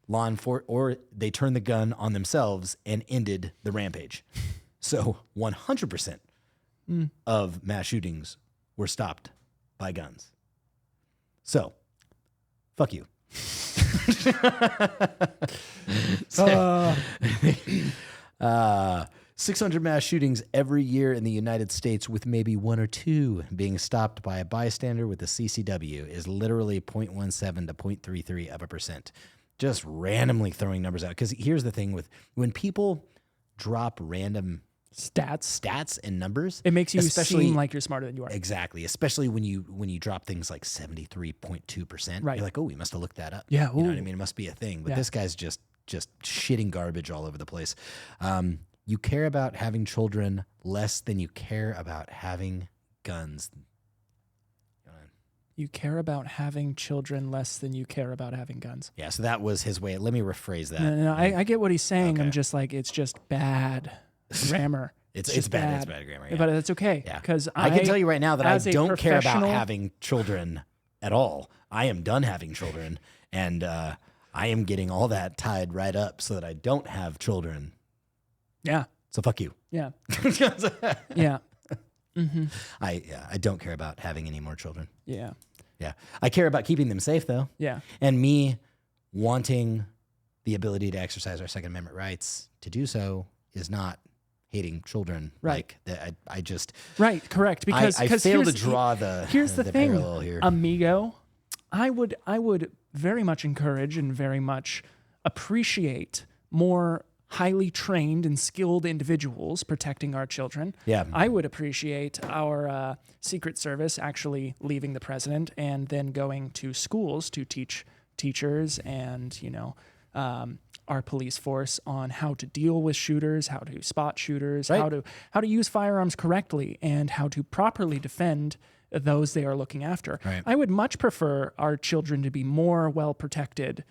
or they turned the gun on themselves and ended the rampage. So 100% of mass shootings were stopped by guns. So, fuck you. 600 mass shootings every year in the United States, with maybe 1 or 2 being stopped by a bystander with a CCW, is literally 0.17 to 0.33%. Just randomly throwing numbers out. Because here's the thing with when people drop random stats and numbers, it makes you seem like you're smarter than you are. Exactly. Especially when you drop things like 73.2%. Right. You're like, oh, we must have looked that up. Yeah. You know what I mean? It must be a thing. But this guy's just shitting garbage all over the place. You care about having children less than you care about having guns. You care about having children less than you care about having guns. Yeah, so that was his way. Let me rephrase that. No, I get what he's saying. Okay. I'm just like, it's just bad grammar. It's bad. It's bad grammar. Yeah. But it's okay. Yeah. Because I can tell you right now that I don't care about professional- having children at all. I am done having children, and I am getting all that tied right up so that I don't have children. Yeah. So fuck you. Yeah. Yeah. Mm-hmm. I don't care about having any more children. Yeah. Yeah. I care about keeping them safe, though. Yeah. And me wanting the ability to exercise our Second Amendment rights to do so is not hating children. Right. Like, I just... Right, correct. Because I fail to draw here's the thing, parallel here. Amigo. I would very much encourage and very much appreciate more highly trained and skilled individuals protecting our children. Yeah. I would appreciate our Secret Service actually leaving the president and then going to schools to teach teachers and, our police force on how to deal with shooters, how to spot shooters, Right. how to use firearms correctly, and how to properly defend those they are looking after. Right. I would much prefer our children to be more well protected,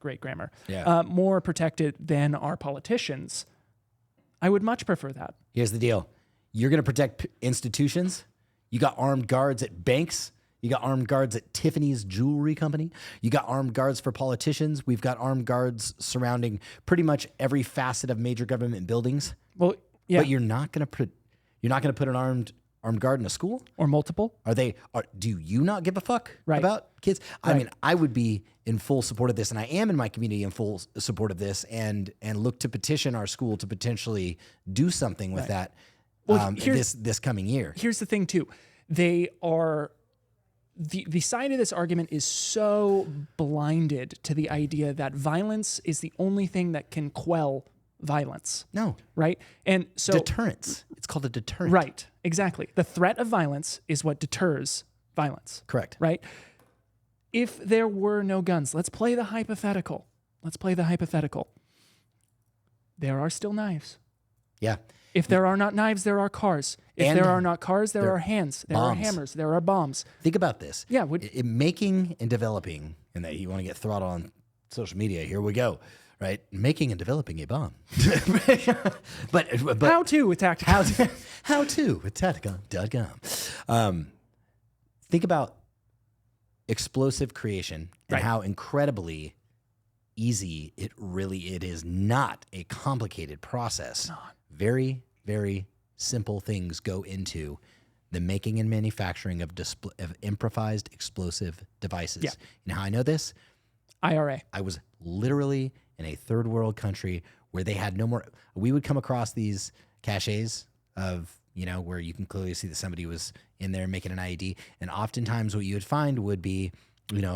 great grammar, Yeah. more protected than our politicians. I would much prefer that. Here's the deal. You're going to protect institutions. You got armed guards at banks. You got armed guards at Tiffany's Jewelry Company. You got armed guards for politicians. We've got armed guards surrounding pretty much every facet of major government buildings. Well, yeah, But you're not going to put an armed guard in a school? or multiple. Do you not give a fuck Right. about kids? I Right. mean, I would be in full support of this, and I am in my community in full support of this, and look to petition our school to potentially do something with that Well, this coming year. Here's the thing too. They are the side of this argument is so blinded to the idea that violence is the only thing that can quell violence, No, right? And so deterrence. It's called a deterrent. right, exactly. The threat of violence is what deters violence. Correct. Right? If there were no guns, let's play the hypothetical. There are still knives. Yeah. If there are not knives, there are cars. If And there are not cars, there there are hands, there bombs. are hammers, there are bombs. Think about this. Yeah, Making and developing, and that you want to get throttled on social media. Here we go. Right, making and developing a bomb. but how to with Tacticon. how to with Tacticon.com. Think about explosive creation and Right. how incredibly easy it is. Not a complicated process. Very, very simple things go into the making and manufacturing of improvised explosive devices. Yeah. You know how I know this? IRA. I was literally in a third world country where they had no more. We would come across these caches of, where you can clearly see that somebody was in there making an IED. And oftentimes what you would find would be,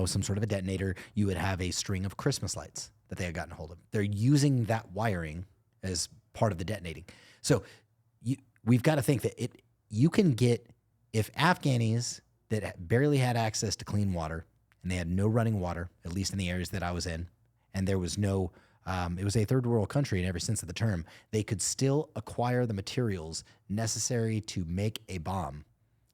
some sort of a detonator. You would have a string of Christmas lights that they had gotten hold of. They're using that wiring as part of the detonating. So we've got to think that you can get, if Afghanis that barely had access to clean water, and they had no running water, at least in the areas that I was in, and there was no, it was a third world country in every sense of the term, they could still acquire the materials necessary to make a bomb.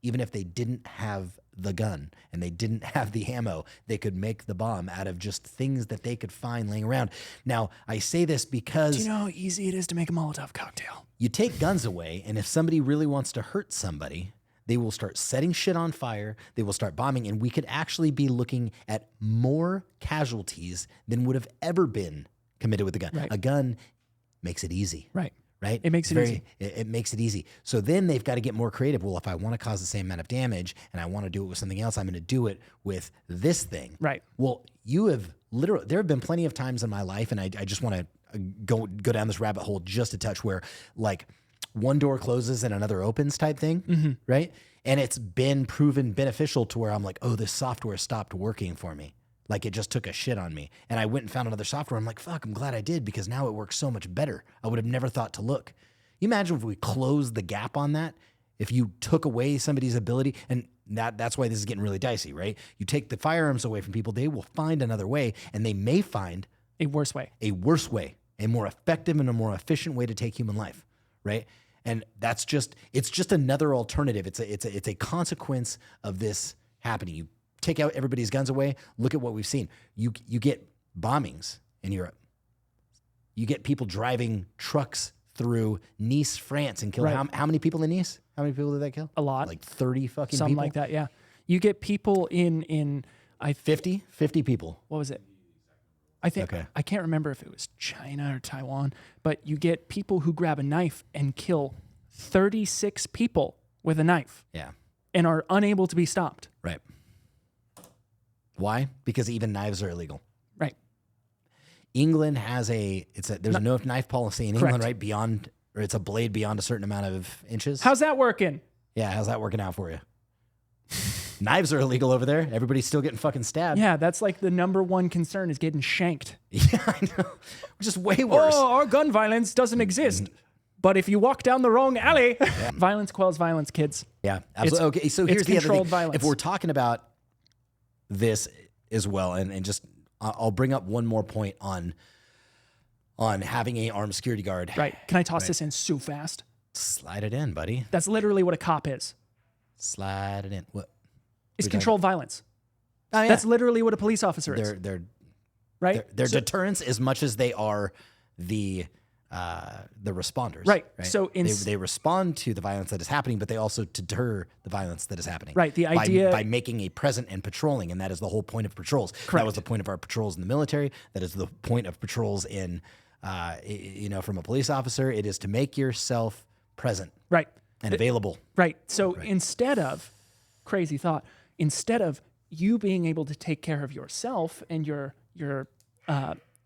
Even if they didn't have the gun and they didn't have the ammo, they could make the bomb out of just things that they could find laying around. Now, I say this because Do you know how easy it is to make a Molotov cocktail? you take guns away, and if somebody really wants to hurt somebody, they will start setting shit on fire. They will start bombing, and we could actually be looking at more casualties than would have ever been committed with a gun. Right. A gun makes it easy. Right. Right? It makes it easy. It makes it easy. So then they've got to get more creative. Well, if I want to cause the same amount of damage and I want to do it with something else, I'm going to do it with this thing. Right. Well, there have been plenty of times in my life, and I just want to go down this rabbit hole just a touch, where like one door closes and another opens type thing, right? And it's been proven beneficial to where I'm like, oh, this software stopped working for me. Like it just took a shit on me. And I went and found another software. I'm like, fuck, I'm glad I did, because now it works so much better. I would have never thought to look. You imagine if we closed the gap on that, if you took away somebody's ability, and that's why this is getting really dicey, right? You take the firearms away from people, they will find another way, and they may find A worse way. a worse way, a more effective and a more efficient way to take human life, right? And it's just another alternative. It's a consequence of this happening. You take out everybody's guns away. Look at what we've seen. You get bombings in Europe. You get people driving trucks through Nice, France, and kill Right. how many people in Nice? How many people did that kill? A lot. Like 30 fucking Something people? like that, yeah. You get people in 50 people. what was it? I think Okay. I can't remember if it was China or Taiwan, but you get people who grab a knife and kill 36 people with a knife Yeah, and are unable to be stopped. right. Why? Because even knives are illegal. Right. England has there's no knife policy in England, Correct. right? Beyond, or it's a blade beyond a certain amount of inches. How's that working? Yeah, how's that working out for you? Knives are illegal over there. Everybody's still getting fucking stabbed. Yeah, that's like the number one concern is getting shanked. Yeah, I know. Which is way worse. Oh, our gun violence doesn't exist. But if you walk down the wrong alley, violence quells violence, kids. Yeah, absolutely. Okay, so here's the other controlled thing. violence. If we're talking about this as well, and just I'll bring up one more point on on having a armed security guard. Right. Can I toss this in so fast? Slide it in, buddy. That's literally what a cop is. Slide it in. What? It's controlled violence. Oh, yeah. That's literally what a police officer is. They're right. They're deterrents as much as they are the responders. Right. Right. So they respond to the violence that is happening, but they also deter the violence that is happening. Right. The idea by making a present and patrolling, and that is the whole point of patrols. Correct. That was the point of our patrols in the military. That is the point of patrols in, from a police officer. It is to make yourself present. Right. And available. Right. So instead of crazy thought, instead of you being able to take care of yourself and your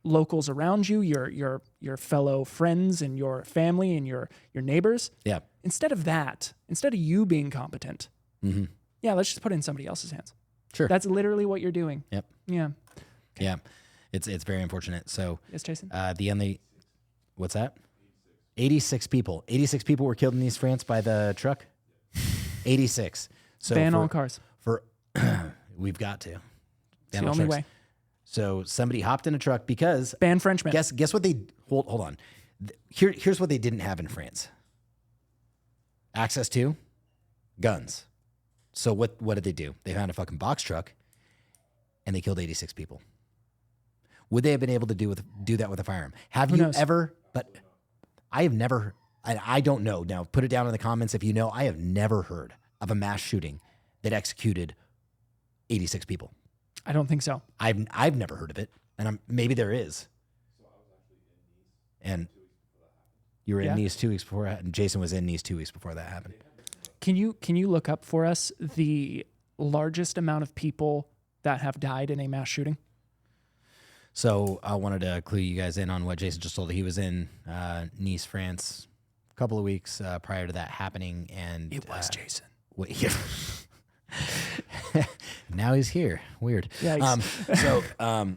locals around you, your fellow friends and your family and your neighbors. Yeah. Instead of that, instead of you being competent, yeah, let's just put it in somebody else's hands. Sure. That's literally what you're doing. Yep. Yeah. Yeah. It's very unfortunate. So Yes, Jason. What's that? 86 people. 86 people were killed in East France by the truck. 86. So Ban all cars. We've got to. It's the only way. So somebody hopped in a truck because Ban Frenchmen. Guess what they hold on. Here's what they didn't have in France. Access to guns. So what did they do? They found a fucking box truck and they killed 86 people. Would they have been able to do that with a firearm? Have Who you knows? ever? But I have never. I don't know. Now put it down in the comments if you know. I have never heard of a mass shooting that executed 86 people. I don't think so. I've never heard of it, and maybe there is. And you were in Nice 2 weeks before that, and Jason was in Nice 2 weeks before that happened. Can you look up for us the largest amount of people that have died in a mass shooting? So I wanted to clue you guys in on what Jason just told. He was in Nice, France, a couple of weeks prior to that happening, and It was Jason. Now he's here. Weird. Yikes.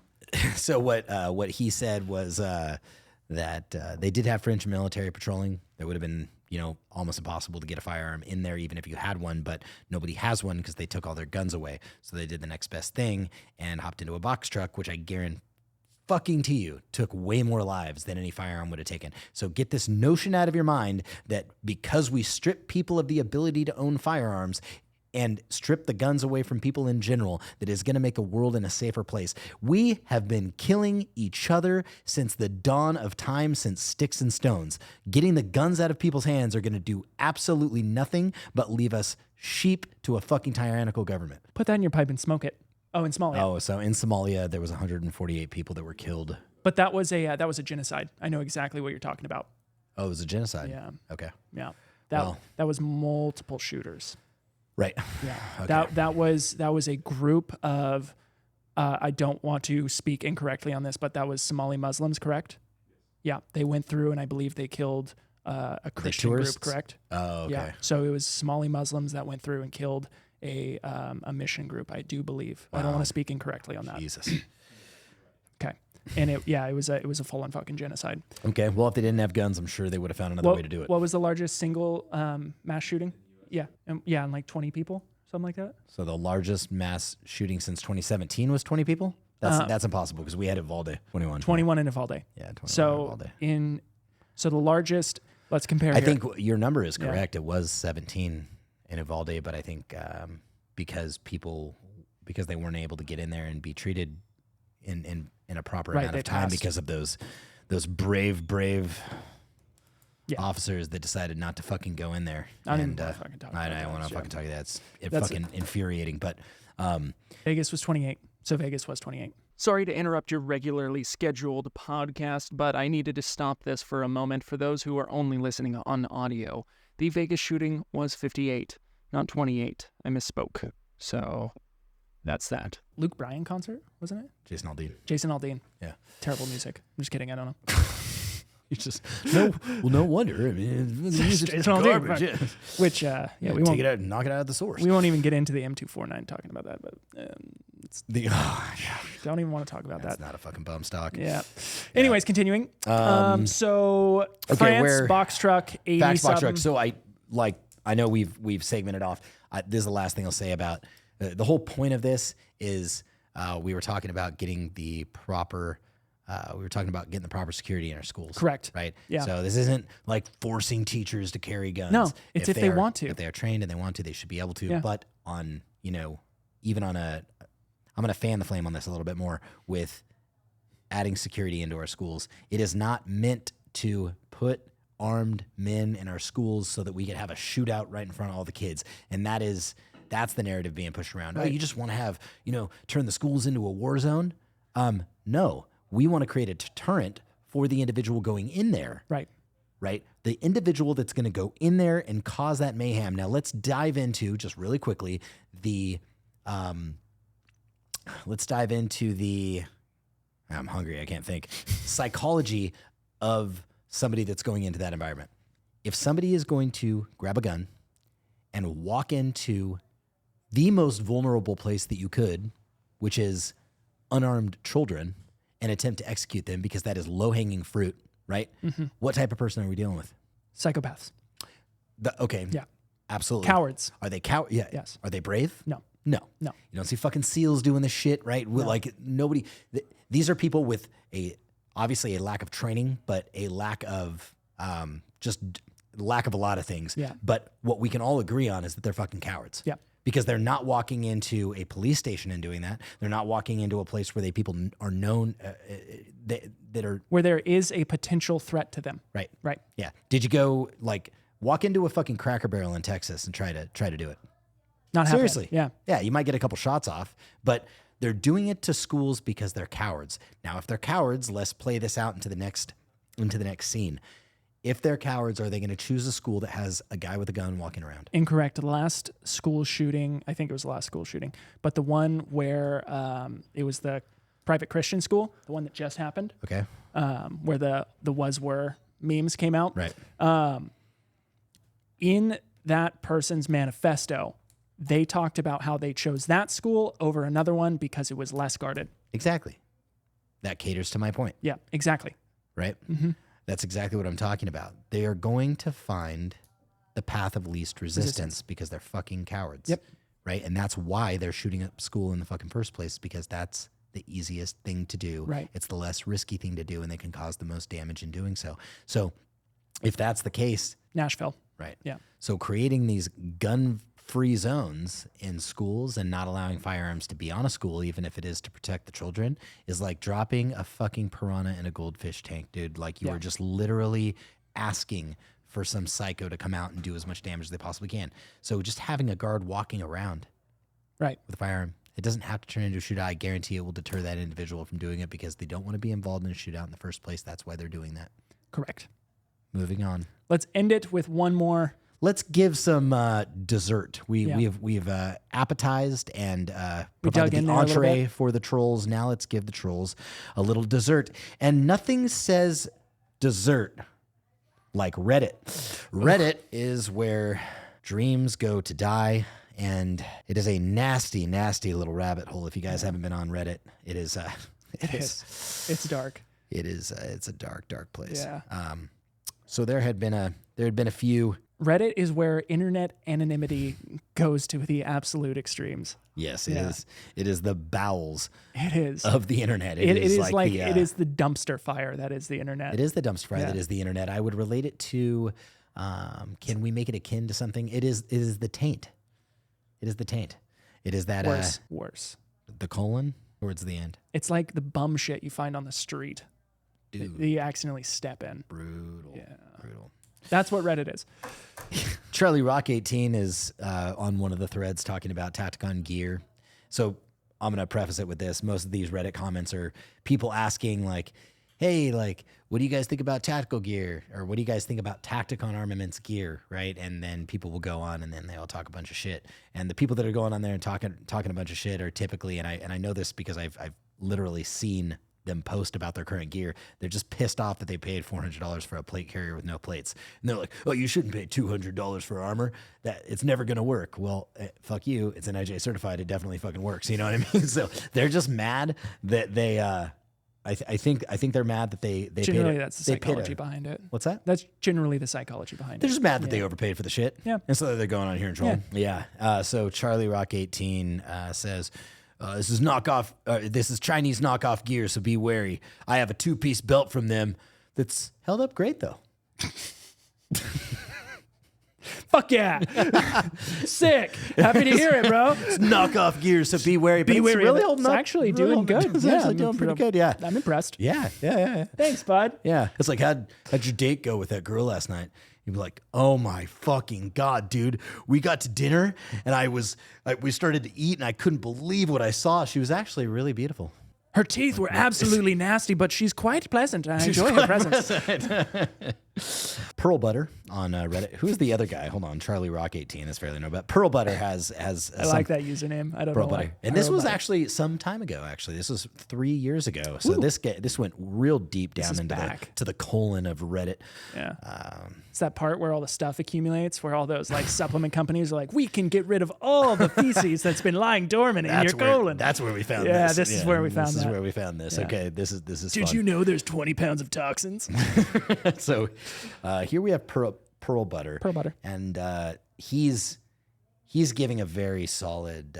So what he said was that they did have French military patrolling. That would have been almost impossible to get a firearm in there, even if you had one. But nobody has one because they took all their guns away. So they did the next best thing and hopped into a box truck, which I guarantee to you took way more lives than any firearm would have taken. So get this notion out of your mind that because we strip people of the ability to own firearms and strip the guns away from people in general, that is going to make the world in a safer place. We have been killing each other since the dawn of time, since sticks and stones. Getting the guns out of people's hands are going to do absolutely nothing but leave us sheep to a fucking tyrannical government. Put that in your pipe and smoke it. Oh, in Somalia. Oh, so in Somalia, there was 148 people that were killed. But that was a genocide. I know exactly what you're talking about. Oh, it was a genocide? Yeah. Okay. Yeah. Well. That was multiple shooters. Right. Yeah. Okay. That was a group of I don't want to speak incorrectly on this, but that was Somali Muslims, correct? Yeah. They went through and I believe they killed a Christian group, correct? Oh, okay. Yeah. So it was Somali Muslims that went through and killed a mission group, I do believe. Wow. I don't want to speak incorrectly on that. Jesus. Okay. And it was a full on fucking genocide. Okay. Well, if they didn't have guns, I'm sure they would have found another way to do it. What was the largest single mass shooting? Yeah. And like 20 people, something like that. So the largest mass shooting since 2017 was 20 people? That's impossible because we had Uvalde, 21. 21 in Uvalde. Yeah, 21 so in Uvalde. So the largest, let's compare I here. think your number is correct. Yeah. It was 17 in Uvalde, but I think because they weren't able to get in there and be treated in a proper amount of time because of those brave officers that decided not to fucking go in there. I don't want to fucking talk about that. I don't want to fucking talk about that. It's fucking infuriating. But Vegas was 28. So Vegas was 28. Sorry to interrupt your regularly scheduled podcast, but I needed to stop this for a moment for those who are only listening on audio. The Vegas shooting was 58, not 28. I misspoke. So that's that. Luke Bryan concert, wasn't it? Jason Aldean. Jason Aldean. Yeah. Terrible music. I'm just kidding. I don't know. You just no wonder. I mean, the music's garbage. Yeah. Which we won't take it out and knock it out of the source. We won't even get into the M249 talking about that, but don't even want to talk about that. That's not a fucking bum stock. Yeah. Anyways, continuing. So France box truck 80 Facts box truck. So I know we've segmented off. This is the last thing I'll say about the whole point of this is we were talking about getting the proper we were talking about getting the proper security in our schools. Correct. Right. Yeah. So this isn't like forcing teachers to carry guns. No, it's if they want to. If they are trained and they want to, they should be able to. Yeah. But on, even on I'm going to fan the flame on this a little bit more with adding security into our schools. It is not meant to put armed men in our schools so that we can have a shootout right in front of all the kids. And that's the narrative being pushed around. Right. Oh, you just want to have, turn the schools into a war zone? No, we want to create a deterrent for the individual going in there. Right? The individual that's going to go in there and cause that mayhem. Now let's dive into, just really quickly, I'm hungry, I can't think. Psychology of somebody that's going into that environment. If somebody is going to grab a gun and walk into the most vulnerable place that you could, which is unarmed children, and attempt to execute them because that is low-hanging fruit, right? Mm-hmm. What type of person are we dealing with? Psychopaths. Okay. Yeah. Absolutely. Cowards. Are they cowards? Yeah. Yes. Are they brave? No. No. No. You don't see fucking SEALs doing this shit, right? No. Like nobody. These are people with obviously a lack of training, but a lack of just lack of a lot of things. Yeah. But what we can all agree on is that they're fucking cowards. Yeah. Because they're not walking into a police station and doing that. They're not walking into a place where people are known that are where there is a potential threat to them. Right. Right. Yeah. Did you go walk into a fucking Cracker Barrel in Texas and try to do it? Not seriously. Yeah. Yeah. You might get a couple shots off, but they're doing it to schools because they're cowards. Now, if they're cowards, let's play this out into the next scene. If they're cowards, are they going to choose a school that has a guy with a gun walking around? Incorrect. The last school shooting, I think it was the last school shooting, but the one where it was the private Christian school, the one that just happened. Okay. Where the was-were memes came out. Right. In that person's manifesto, they talked about how they chose that school over another one because it was less guarded. Exactly. That caters to my point. Yeah, exactly. Right? Mm-hmm. That's exactly what I'm talking about. They are going to find the path of least resistance because they're fucking cowards. Yep. Right? And that's why they're shooting up school in the fucking first place, because that's the easiest thing to do. Right. It's the less risky thing to do, and they can cause the most damage in doing so. So if that's the case... Nashville. Right. Yeah. So creating these gun-free zones in schools and not allowing firearms to be on a school, even if it is to protect the children, is like dropping a fucking piranha in a goldfish tank, dude. Like you are just literally asking for some psycho to come out and do as much damage as they possibly can. So just having a guard walking around Right. with a firearm, it doesn't have to turn into a shootout. I guarantee it will deter that individual from doing it because they don't want to be involved in a shootout in the first place. That's why they're doing that. Correct. Moving on. Let's end it with one more. Let's give some dessert. We've appetized and We dug provided in the there a little entree bit. for the trolls. Now let's give the trolls a little dessert. And nothing says dessert like Reddit. Reddit is where dreams go to die, and it is a nasty, nasty little rabbit hole. If you guys haven't been on Reddit, it is. It is. It's dark. It is. It's a dark, dark place. Yeah. So there had been a few. Reddit is where internet anonymity goes to the absolute extremes. Yes, it is. It is the bowels It is. of the internet. It is like the, it is the dumpster fire that is the internet. It is the dumpster fire Yeah. that is the internet. I would relate it to. Can we make it akin to something? It is the taint. It is the taint. It is that Worse. the colon towards the end. It's like the bum shit you find on the street Dude, that you accidentally step in. brutal. Yeah. Brutal. That's what Reddit is. Charlie Rock 18 is on one of the threads talking about Tacticon gear. So I'm going to preface it with this. Most of these Reddit comments are people asking like, hey, like, what do you guys think about tactical gear? Or what do you guys think about Tacticon armaments gear, right? And then people will go on and then they all talk a bunch of shit. And the people that are going on there and talking a bunch of shit are typically, and I know this because I've literally seen them post about their current gear. They're just pissed off that they paid $400 for a plate carrier with no plates. And they're like, oh, you shouldn't pay $200 for armor. That it's never going to work. Well, fuck you. It's NIJ certified. It definitely fucking works. You know what I mean? So they're just mad that they, I think they're mad that they Generally, paid that's the psychology behind it. What's that? That's generally the psychology behind They're it. just mad that they overpaid for the shit. Yeah. And so they're going on here and trolling. Yeah. So Charlie Rock 18 says, This is knockoff. This is Chinese knockoff gear, so be wary. I have a 2-piece belt from them that's held up great though. Fuck yeah. Sick. Happy to hear it, bro. It's knockoff gear, so be wary. But Be it's wary. really It's holding up. actually Really doing holding up. good. It's Yeah, actually I'm doing pretty good. Yeah. I'm impressed. Yeah. Thanks, bud. Yeah. It's like, how'd your date go with that girl last night? You'd be like, oh my fucking God, dude. We got to dinner and we started to eat and I couldn't believe what I saw. She was actually really beautiful. Her teeth were absolutely nasty, but she's quite pleasant. I enjoy her presence. Pearl Butter on Reddit. Who's the other guy? Hold on, Charlie Rock 18. That's fairly known, but Pearl Butter has. I like that username. I don't Pearl know Butter, why. and this was actually some time ago. Actually, this was 3 years ago. So this went real deep down into the colon of Reddit. Yeah, it's that part where all the stuff accumulates, where all those like supplement companies are like, we can get rid of all the feces that's been lying dormant in your colon. That's where we found this. Yeah, this is where we found This is that. where we found this. Yeah. Okay, this is. Did fun. you know there's 20 pounds of toxins? So here we have Pearl Butter. Pearl Butter. And he's giving a very solid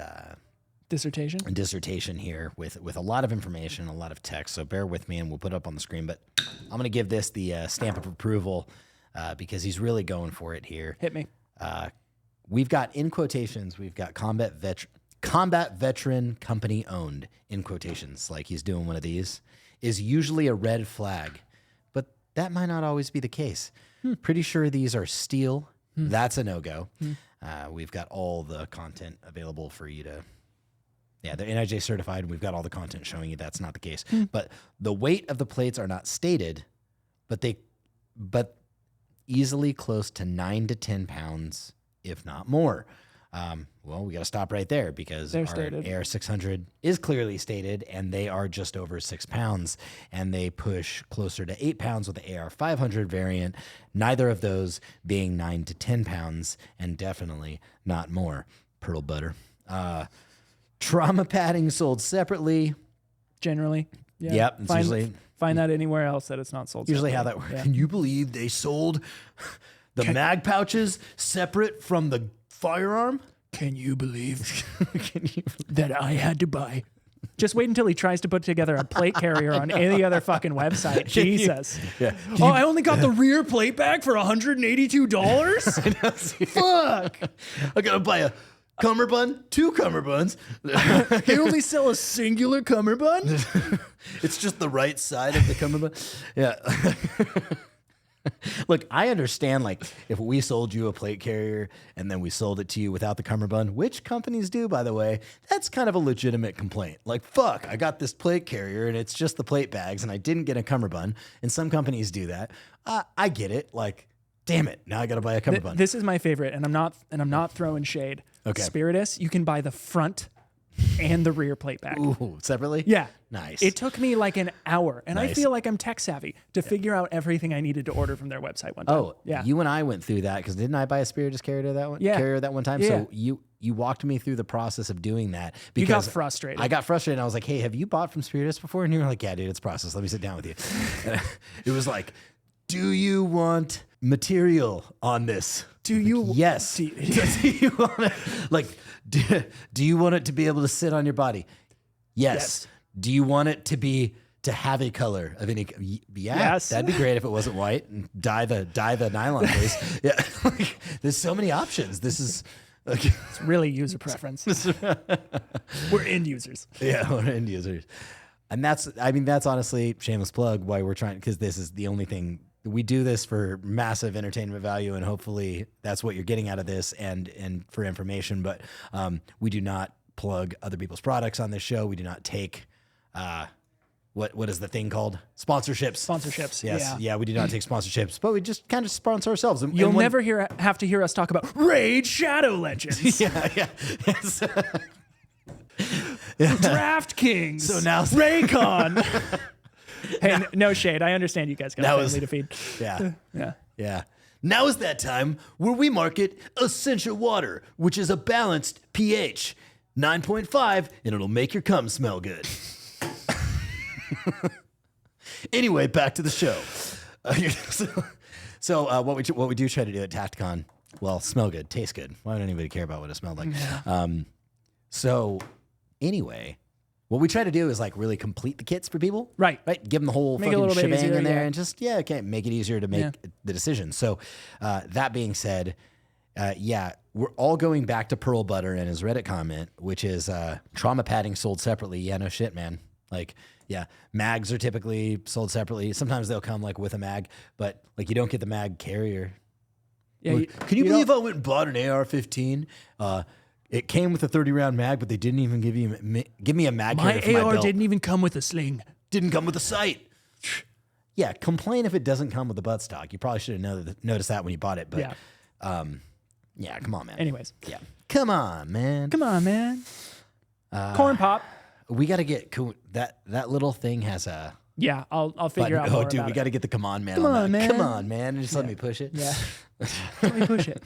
dissertation here with a lot of information, a lot of text. So bear with me and we'll put it up on the screen. But I'm going to give this the stamp of approval because he's really going for it here. Hit me. We've got, in quotations, we've got combat veteran company owned, in quotations, like he's doing one of these, is usually a red flag. But that might not always be the case. Pretty sure these are steel. That's a no-go. We've got all the content available for you to... Yeah, they're NIJ certified, and we've got all the content showing you that's not the case. But the weight of the plates are not stated, but easily close to 9 to 10 pounds, if not more. Well, we got to stop right there because our AR600 is clearly stated, and they are just over 6 pounds, and they push closer to 8 pounds with the AR500 variant, neither of those being 9 to 10 pounds, and definitely not more. Pearl Butter. Trauma padding sold separately. Generally. Yeah. Yep. It's usually find that anywhere else that it's not sold usually separately. how that works. Yeah. Can you believe they sold the mag pouches separate from the firearm? Can you believe that I had to buy? Just wait until he tries to put together a plate carrier on any other fucking website. Jesus. Yeah. I only got the rear plate bag for $182? Fuck. I gotta buy a cummerbund, 2 cummerbunds. They only sell a singular cummerbund? It's just the right side of the cummerbund. Yeah. Look, I understand, like, if we sold you a plate carrier and then we sold it to you without the cummerbund, which companies do, by the way, that's kind of a legitimate complaint. Like, fuck, I got this plate carrier and it's just the plate bags and I didn't get a cummerbund. And some companies do that. I get it. Like, damn it, now I got to buy a cummerbund. This is my favorite, and I'm not throwing shade. Okay. Spiritus, you can buy the front and the rear plate bag. Ooh, separately? Yeah. Nice. It took me like an hour, and I Nice. feel like I'm tech savvy to figure out everything I needed to order from their website one time. Oh, yeah. You and I went through that because didn't I buy a Spiritus carrier that one? Yeah. Carrier that one time. Yeah. So you walked me through the process of doing that You because got frustrated. I got frustrated. And I was like, "Hey, have you bought from Spiritus before?" And you were like, "Yeah, dude, it's a process. Let me sit down with you." And it was like, "Do you want material on this?" Do you? Yes. Do you want it? Like, do you want it to be able to sit on your body? Yes. Do you want it to have a color of any? Yeah. Yes. That'd be great if it wasn't white. And dye the nylon, please. Yeah. Like, there's so many options. This is. Okay. It's really user preference. We're end users. Yeah, we're end users, and that's honestly shameless plug why we're trying, because this is the only thing. We do this for massive entertainment value, and hopefully that's what you're getting out of this, and for information. But we do not plug other people's products on this show. We do not take what is the thing called? Sponsorships. Yes, yeah. We do not take sponsorships, but we just kind of sponsor ourselves. You'll never have to hear us talk about Raid Shadow Legends. yeah. Yes. DraftKings. So now Raycon. Hey, no shade. I understand you guys got a family to feed. Yeah. Now is that time where we market Essential Water, which is a balanced pH, 9.5, and it'll make your cum smell good. Anyway, back to the show. So what we do try to do at Tacticon, well, smell good, taste good. Why would anybody care about what it smelled like? So Anyway, what we try to do is like really complete the kits for people. Right. Give them the whole Make it a fucking little bit shebang easier, in there yeah. and just, make it easier to make the decision. So that being said, we're all going back to Pearl Butter and his Reddit comment, which is trauma padding sold separately. Yeah, no shit, man. Like, yeah, mags are typically sold separately. Sometimes they'll come like with a mag, but like you don't get the mag carrier. Yeah, Can you believe I went and bought an AR-15? It came with a 30-round mag, but they didn't even give me a mag carrier for my AR belt. didn't even come with a sling. Didn't come with a sight. Yeah, complain if it doesn't come with a buttstock. You probably should have noticed that when you bought it. But yeah, come on, man. Anyways. Yeah, come on, man. Come on, man. Corn pop. We got to get that little thing has a. Yeah, I'll figure button. out more Oh, dude, about we it. got to get the come on, man. Come on, man. Come on, man. And just let me push it. Yeah. Let me push it.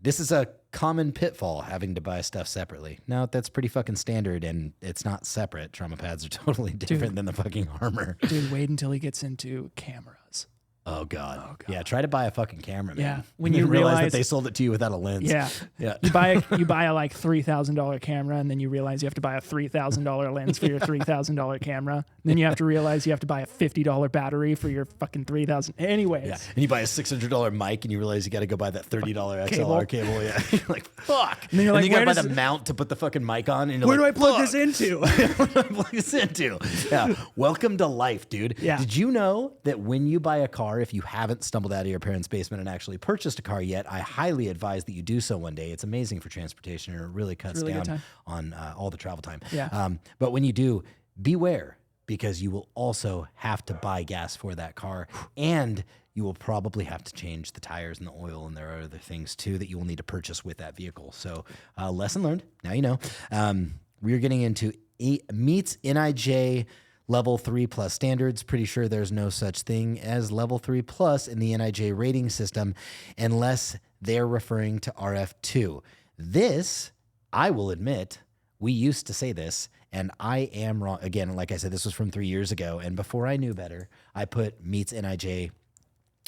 This is a common pitfall, having to buy stuff separately. Now, that's pretty fucking standard, and it's not separate. Trauma pads are totally different than the fucking armor. Dude, wait until he gets into cameras. Oh God. Yeah, try to buy a fucking camera, man. Yeah, when And you realize realize that they sold it to you without a lens. Yeah. Yeah. You buy a like $3,000 camera, and then you realize you have to buy a $3,000 lens for your $3,000 camera. Then you have to realize you have to buy a $50 battery for your fucking $3,000. Anyways. Yeah. And you buy a $600 mic, and you realize you got to go buy that $30 XLR cable. Yeah. You're like, fuck. And then you're like, you got to where buy does the mount to put the fucking mic on. And you're Where do I like, plug fuck. this into? What do I plug this into? Yeah. Welcome to life, dude. Yeah. Did you know that when you buy a car, if you haven't stumbled out of your parents' basement and actually purchased a car yet, I highly advise that you do so one day. It's amazing for transportation, and it really cuts really good down time. on all the travel time. Yeah. But when you do, beware, because you will also have to buy gas for that car, and you will probably have to change the tires and the oil, and there are other things too that you will need to purchase with that vehicle. So lesson learned. Now you know. We're getting into meets NIJ Level 3 plus standards. Pretty sure there's no such thing as Level 3 plus in the NIJ rating system unless they're referring to RF2. This, I will admit, we used to say this, and I am wrong. Again, like I said, this was from 3 years ago, and before I knew better, I put meets NIJ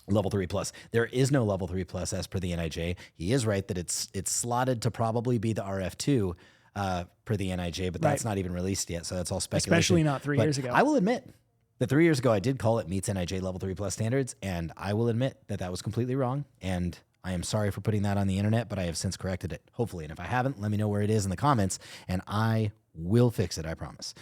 Level 3 plus. There is no Level 3 plus as per the NIJ. He is right that it's slotted to probably be the RF2 per the NIJ, but that's not even released yet, so that's all speculation. Especially not 3 years ago. I will admit that 3 years ago I did call it meets NIJ Level 3 plus standards, and I will admit that that was completely wrong, and I am sorry for putting that on the internet, but I have since corrected it, hopefully. And if I haven't, let me know where it is in the comments, and I will fix it, I promise.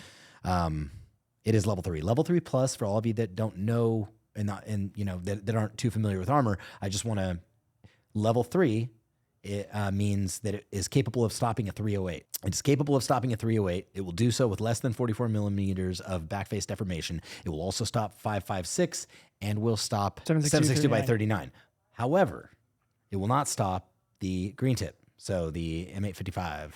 It is Level 3. Level 3 plus, for all of you that don't know and you know that aren't too familiar with armor, I just want to Level 3. It means that it is capable of stopping a 308. It's capable of stopping a 308. It will do so with less than 44 millimeters of backface deformation. It will also stop 5.56 and will stop 7.62 by 39. However, it will not stop the green tip. So the M855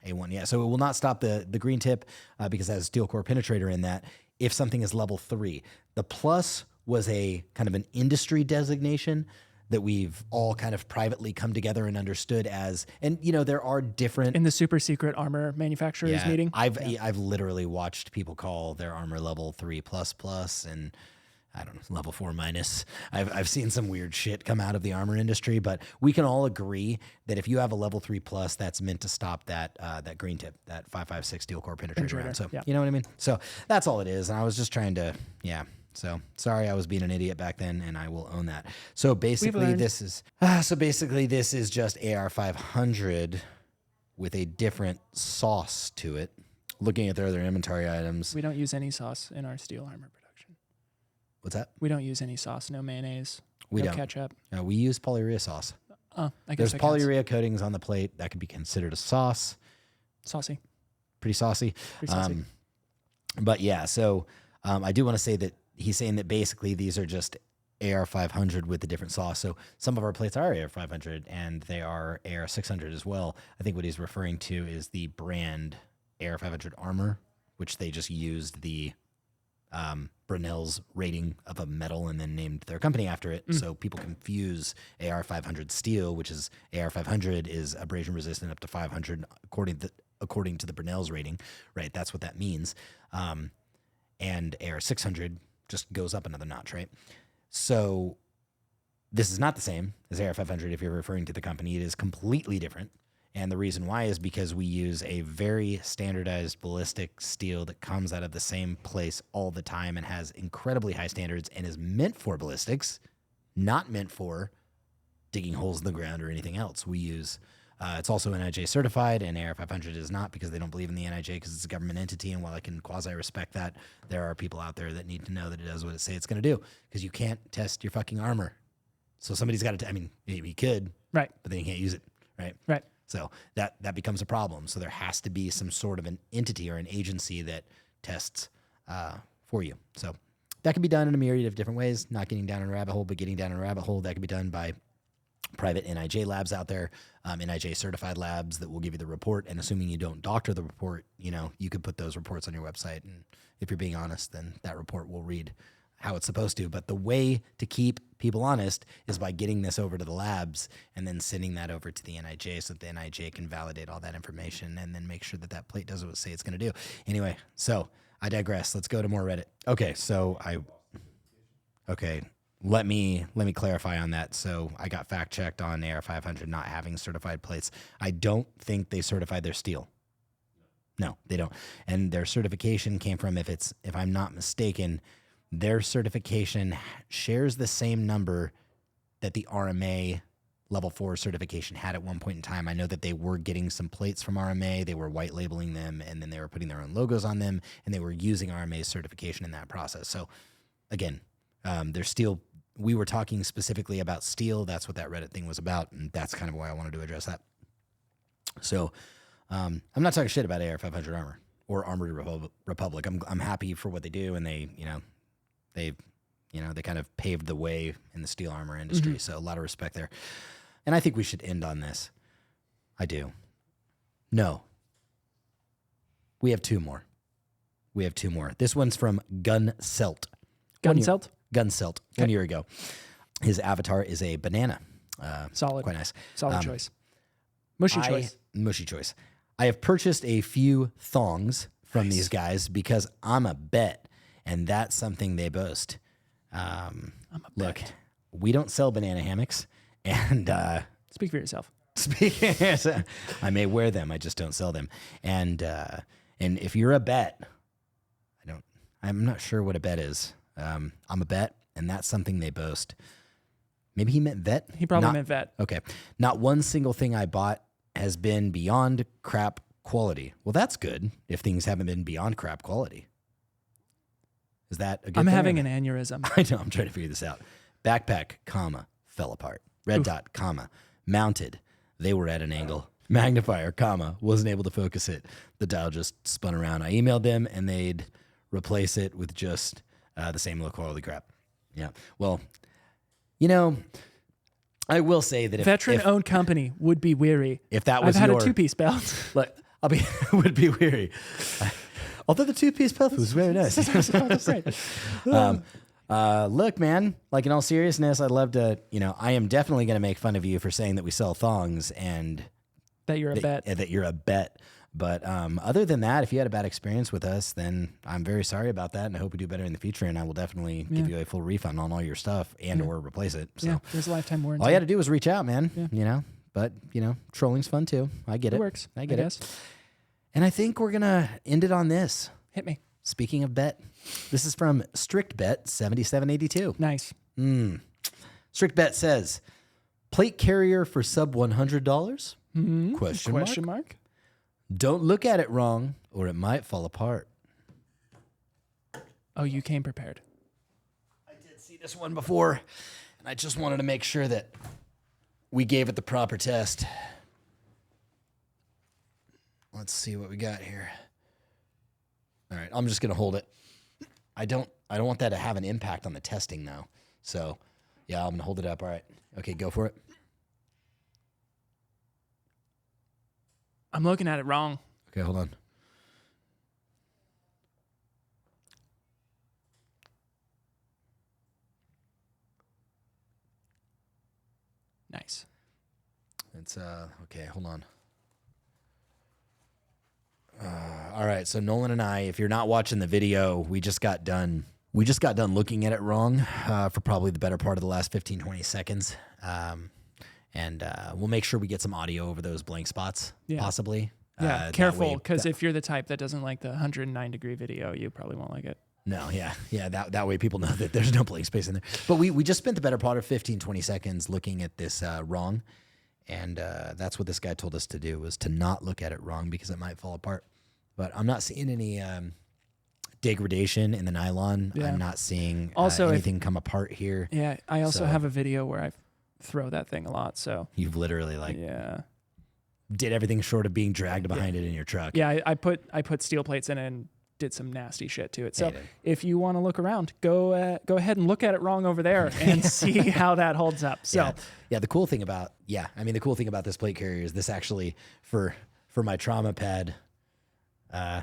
A1. Yeah. So it will not stop the green tip because it has steel core penetrator in that if something is Level 3. The plus was a kind of an industry designation that we've all kind of privately come together and understood as, and you know, there are different In the super secret armor manufacturers meeting. I've literally watched people call their armor Level 3 plus and I don't know, Level 4 minus. I've seen some weird shit come out of the armor industry, but we can all agree that if you have a Level 3 plus, that's meant to stop that that green tip, that 5.56 steel core penetrator round. So you know what I mean? So that's all it is. And I was just trying to, So sorry, I was being an idiot back then, and I will own that. So basically, this is just AR500 with a different sauce to it. Looking at their other inventory items, We don't use any sauce in our steel armor production. what's that? We don't use any sauce, no mayonnaise, We no don't. ketchup. We use polyurea sauce. I guess There's that counts. polyurea coatings on the plate that could be considered a sauce. Saucy. Pretty saucy. Pretty saucy. But yeah, so I do want to say that he's saying that basically these are just AR500 with a different sauce. So some of our plates are AR500 and they are AR600 as well. I think what he's referring to is the brand AR500 armor, which they just used the Brunel's rating of a metal and then named their company after it. So people confuse AR500 steel, which is AR500 is abrasion resistant up to 500 according to the Brunel's rating, right? That's what that means. And AR600 just goes up another notch, right? So this is not the same as AR500 if you're referring to the company. It is completely different. And the reason why is because we use a very standardized ballistic steel that comes out of the same place all the time and has incredibly high standards and is meant for ballistics, not meant for digging holes in the ground or anything else. We use, it's also NIJ certified, and AR500 is not because they don't believe in the NIJ because it's a government entity. And while I can quasi-respect that, there are people out there that need to know that it does what it say it's going to do, because you can't test your fucking armor. So somebody's got to, I mean, he could, Right. but then you can't use it, right? Right. So that becomes a problem. So there has to be some sort of an entity or an agency that tests for you. So that can be done in a myriad of different ways, not getting down in a rabbit hole, but getting down in a rabbit hole. That can be done by private NIJ labs out there, NIJ certified labs that will give you the report. And assuming you don't doctor the report, you could put those reports on your website. And if you're being honest, then that report will read how it's supposed to. But the way to keep people honest is by getting this over to the labs and then sending that over to the NIJ so that the NIJ can validate all that information and then make sure that that plate does what it say it's going to do. Anyway, so I digress. Let's go to more Reddit. Okay, so let me clarify on that. So I got fact checked on AR500 not having certified plates. I don't think they certified their steel. No, they don't. And their certification came from, if I'm not mistaken, their certification shares the same number that the RMA level 4 certification had at one point in time. I know that they were getting some plates from RMA. They were white labeling them, and then they were putting their own logos on them, and they were using RMA's certification in that process. So again, there's steel. We were talking specifically about steel. That's what that Reddit thing was about, and that's kind of why I wanted to address that. So I'm not talking shit about AR500 armor or Armored Republic. I'm happy for what they do, and they kind of paved the way in the steel armor industry. So a lot of respect there. And I think we should end on this. I do. No. We have two more. This one's from Gunselt. Gunselt? Gunselt. Okay. 1 year ago. His avatar is a banana. Solid. Quite nice. Solid choice. Mushy choice. I have purchased a few thongs from these guys because I'm a bet, and that's something they boast. Look, we don't sell banana hammocks, and Speak for yourself. I may wear them, I just don't sell them. And if you're a bet, I'm not sure what a bet is. I'm a bet, and that's something they boast. Maybe he meant vet? He probably meant vet. Okay. Not one single thing I bought has been beyond crap quality. Well, that's good if things haven't been beyond crap quality. Is that a good I'm thing? having an aneurysm. I know, I'm trying to figure this out. Backpack, comma, fell apart. Red dot, comma, mounted. They were at an angle. Magnifier, comma, wasn't able to focus it. The dial just spun around. I emailed them, and they'd replace it with just the same low quality crap. Yeah. Well, I will say that if Veteran-owned company would be weary. If that was I've had your a two-piece belt. Look, would be weary. Although the two-piece belt was very nice. That's right. Look, man, like in all seriousness, I'd love to, I am definitely going to make fun of you for saying that we sell thongs and That you're a bet. that you're a bet. But other than that, if you had a bad experience with us, then I'm very sorry about that, and I hope we do better in the future. And I will definitely give you a full refund on all your stuff or replace it. So there's a lifetime warranty. all you had to do was reach out, man. But trolling's fun too. I get it. It works. I get it. And I think we're gonna end it on this. Hit me. Speaking of bet, this is from Strict Bet 7782. Nice. Strict Bet says, plate carrier for sub $100? Mm-hmm. Question mark. Don't look at it wrong, or it might fall apart. Oh, you came prepared. I did see this one before, and I just wanted to make sure that we gave it the proper test. Let's see what we got here. All right, I'm just gonna hold it. I don't want that to have an impact on the testing though. So yeah, I'm gonna hold it up. All right. Okay, go for it. I'm looking at it wrong. Okay, hold on. Nice. It's okay, hold on. All right, so Nolan and I, if you're not watching the video, we just got done looking at it wrong for probably the better part of the last 15, 20 seconds. And we'll make sure we get some audio over those blank spots, possibly. Yeah, That careful, way- because if you're the type that doesn't like the 109-degree video, you probably won't like it. No, yeah. That way people know that there's no blank space in there. But we just spent the better part of 15, 20 seconds looking at this wrong. And that's what this guy told us to do, was to not look at it wrong because it might fall apart. But I'm not seeing any degradation in the nylon. Yeah. I'm not seeing Also, anything come apart here. Yeah, I also So- have a video where I throw that thing a lot, so You've literally did everything short of being dragged behind it in your truck. Yeah, I put steel plates in it and did some nasty shit to it. So Hate it. if you want to look around, go ahead and look at it wrong over there and see how that holds up. So yeah. The cool thing about this plate carrier is this actually for my trauma pad.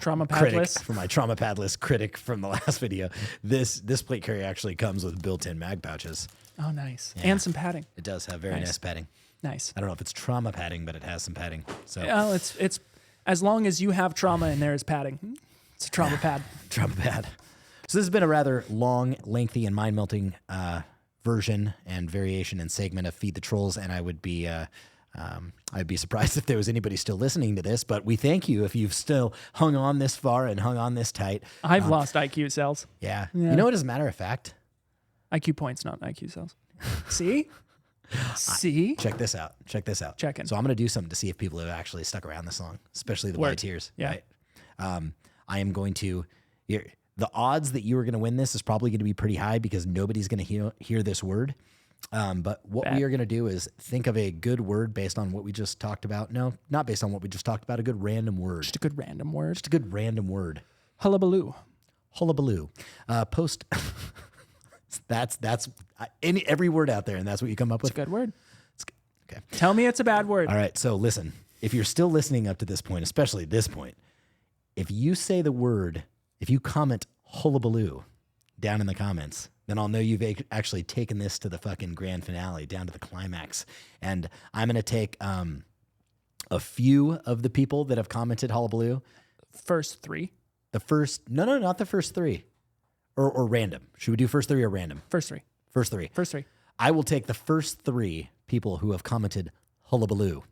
trauma Critic, padless. for my trauma padless critic from the last video. This plate carrier actually comes with built-in mag pouches. Oh, nice. Yeah. And some padding. It does have very nice padding. Nice. I don't know if it's trauma padding, but it has some padding. So Well, it's as long as you have trauma and there is padding. It's a trauma pad. trauma pad. So this has been a rather long, lengthy, and mind-melting version and variation and segment of Feed the Trolls, and I would be I'd be surprised if there was anybody still listening to this, but we thank you if you've still hung on this far and hung on this tight. I've lost IQ cells. Yeah. You know what, as a matter of fact, IQ points, not IQ cells. See? See? check this out. Checking. So I'm going to do something to see if people have actually stuck around this long, especially the volunteers. Yeah. Right? I am going to, the odds that you are going to win this is probably going to be pretty high because nobody's going to hear this word. But what we are going to do is think of a good word based on what we just talked about. No, not based on what we just talked about. A good random word. Just a good random word. Just a good random word. Hullabaloo. Hullabaloo. Post. that's every word out there, and that's what you come up It's with. a good word. Okay. Tell me it's a bad word. All right. So listen, if you're still listening up to this point, especially this point, if you say the word, if you comment hullabaloo down in the comments, then I'll know you've actually taken this to the fucking grand finale, down to the climax. And I'm going to take a few of the people that have commented hullabaloo. First three. No, not the first three. Or random. Should we do first three or random? First three. First three. First three. I will take the first three people who have commented hullabaloo.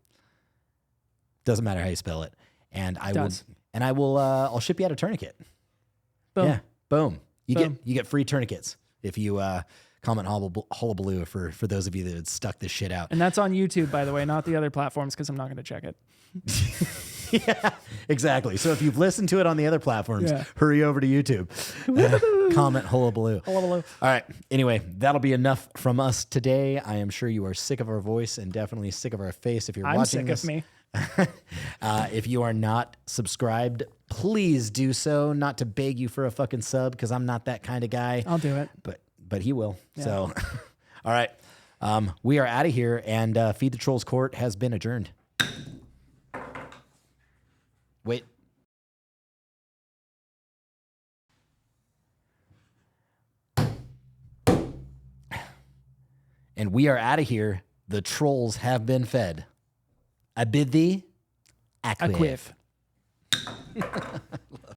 Doesn't matter how you spell it. And I will I'll ship you out a tourniquet. Boom. Yeah. Boom. You Boom. get free tourniquets if you comment hullabaloo for those of you that had stuck this shit out. And that's on YouTube, by the way, not the other platforms, because I'm not going to check it. Yeah, exactly. So if you've listened to it on the other platforms, Yeah. hurry over to YouTube. Comment hullabaloo. Hullabaloo. All right. Anyway, that'll be enough from us today. I am sure you are sick of our voice and definitely sick of our face if you're I'm watching sick this. of me. If you are not subscribed, please do so. Not to beg you for a fucking sub, because I'm not that kind of guy. I'll do it. But he will. So, all right. We are out of here, and Feed the Trolls Court has been adjourned. Wait. And we are out of here. The trolls have been fed. I bid thee, A quiff.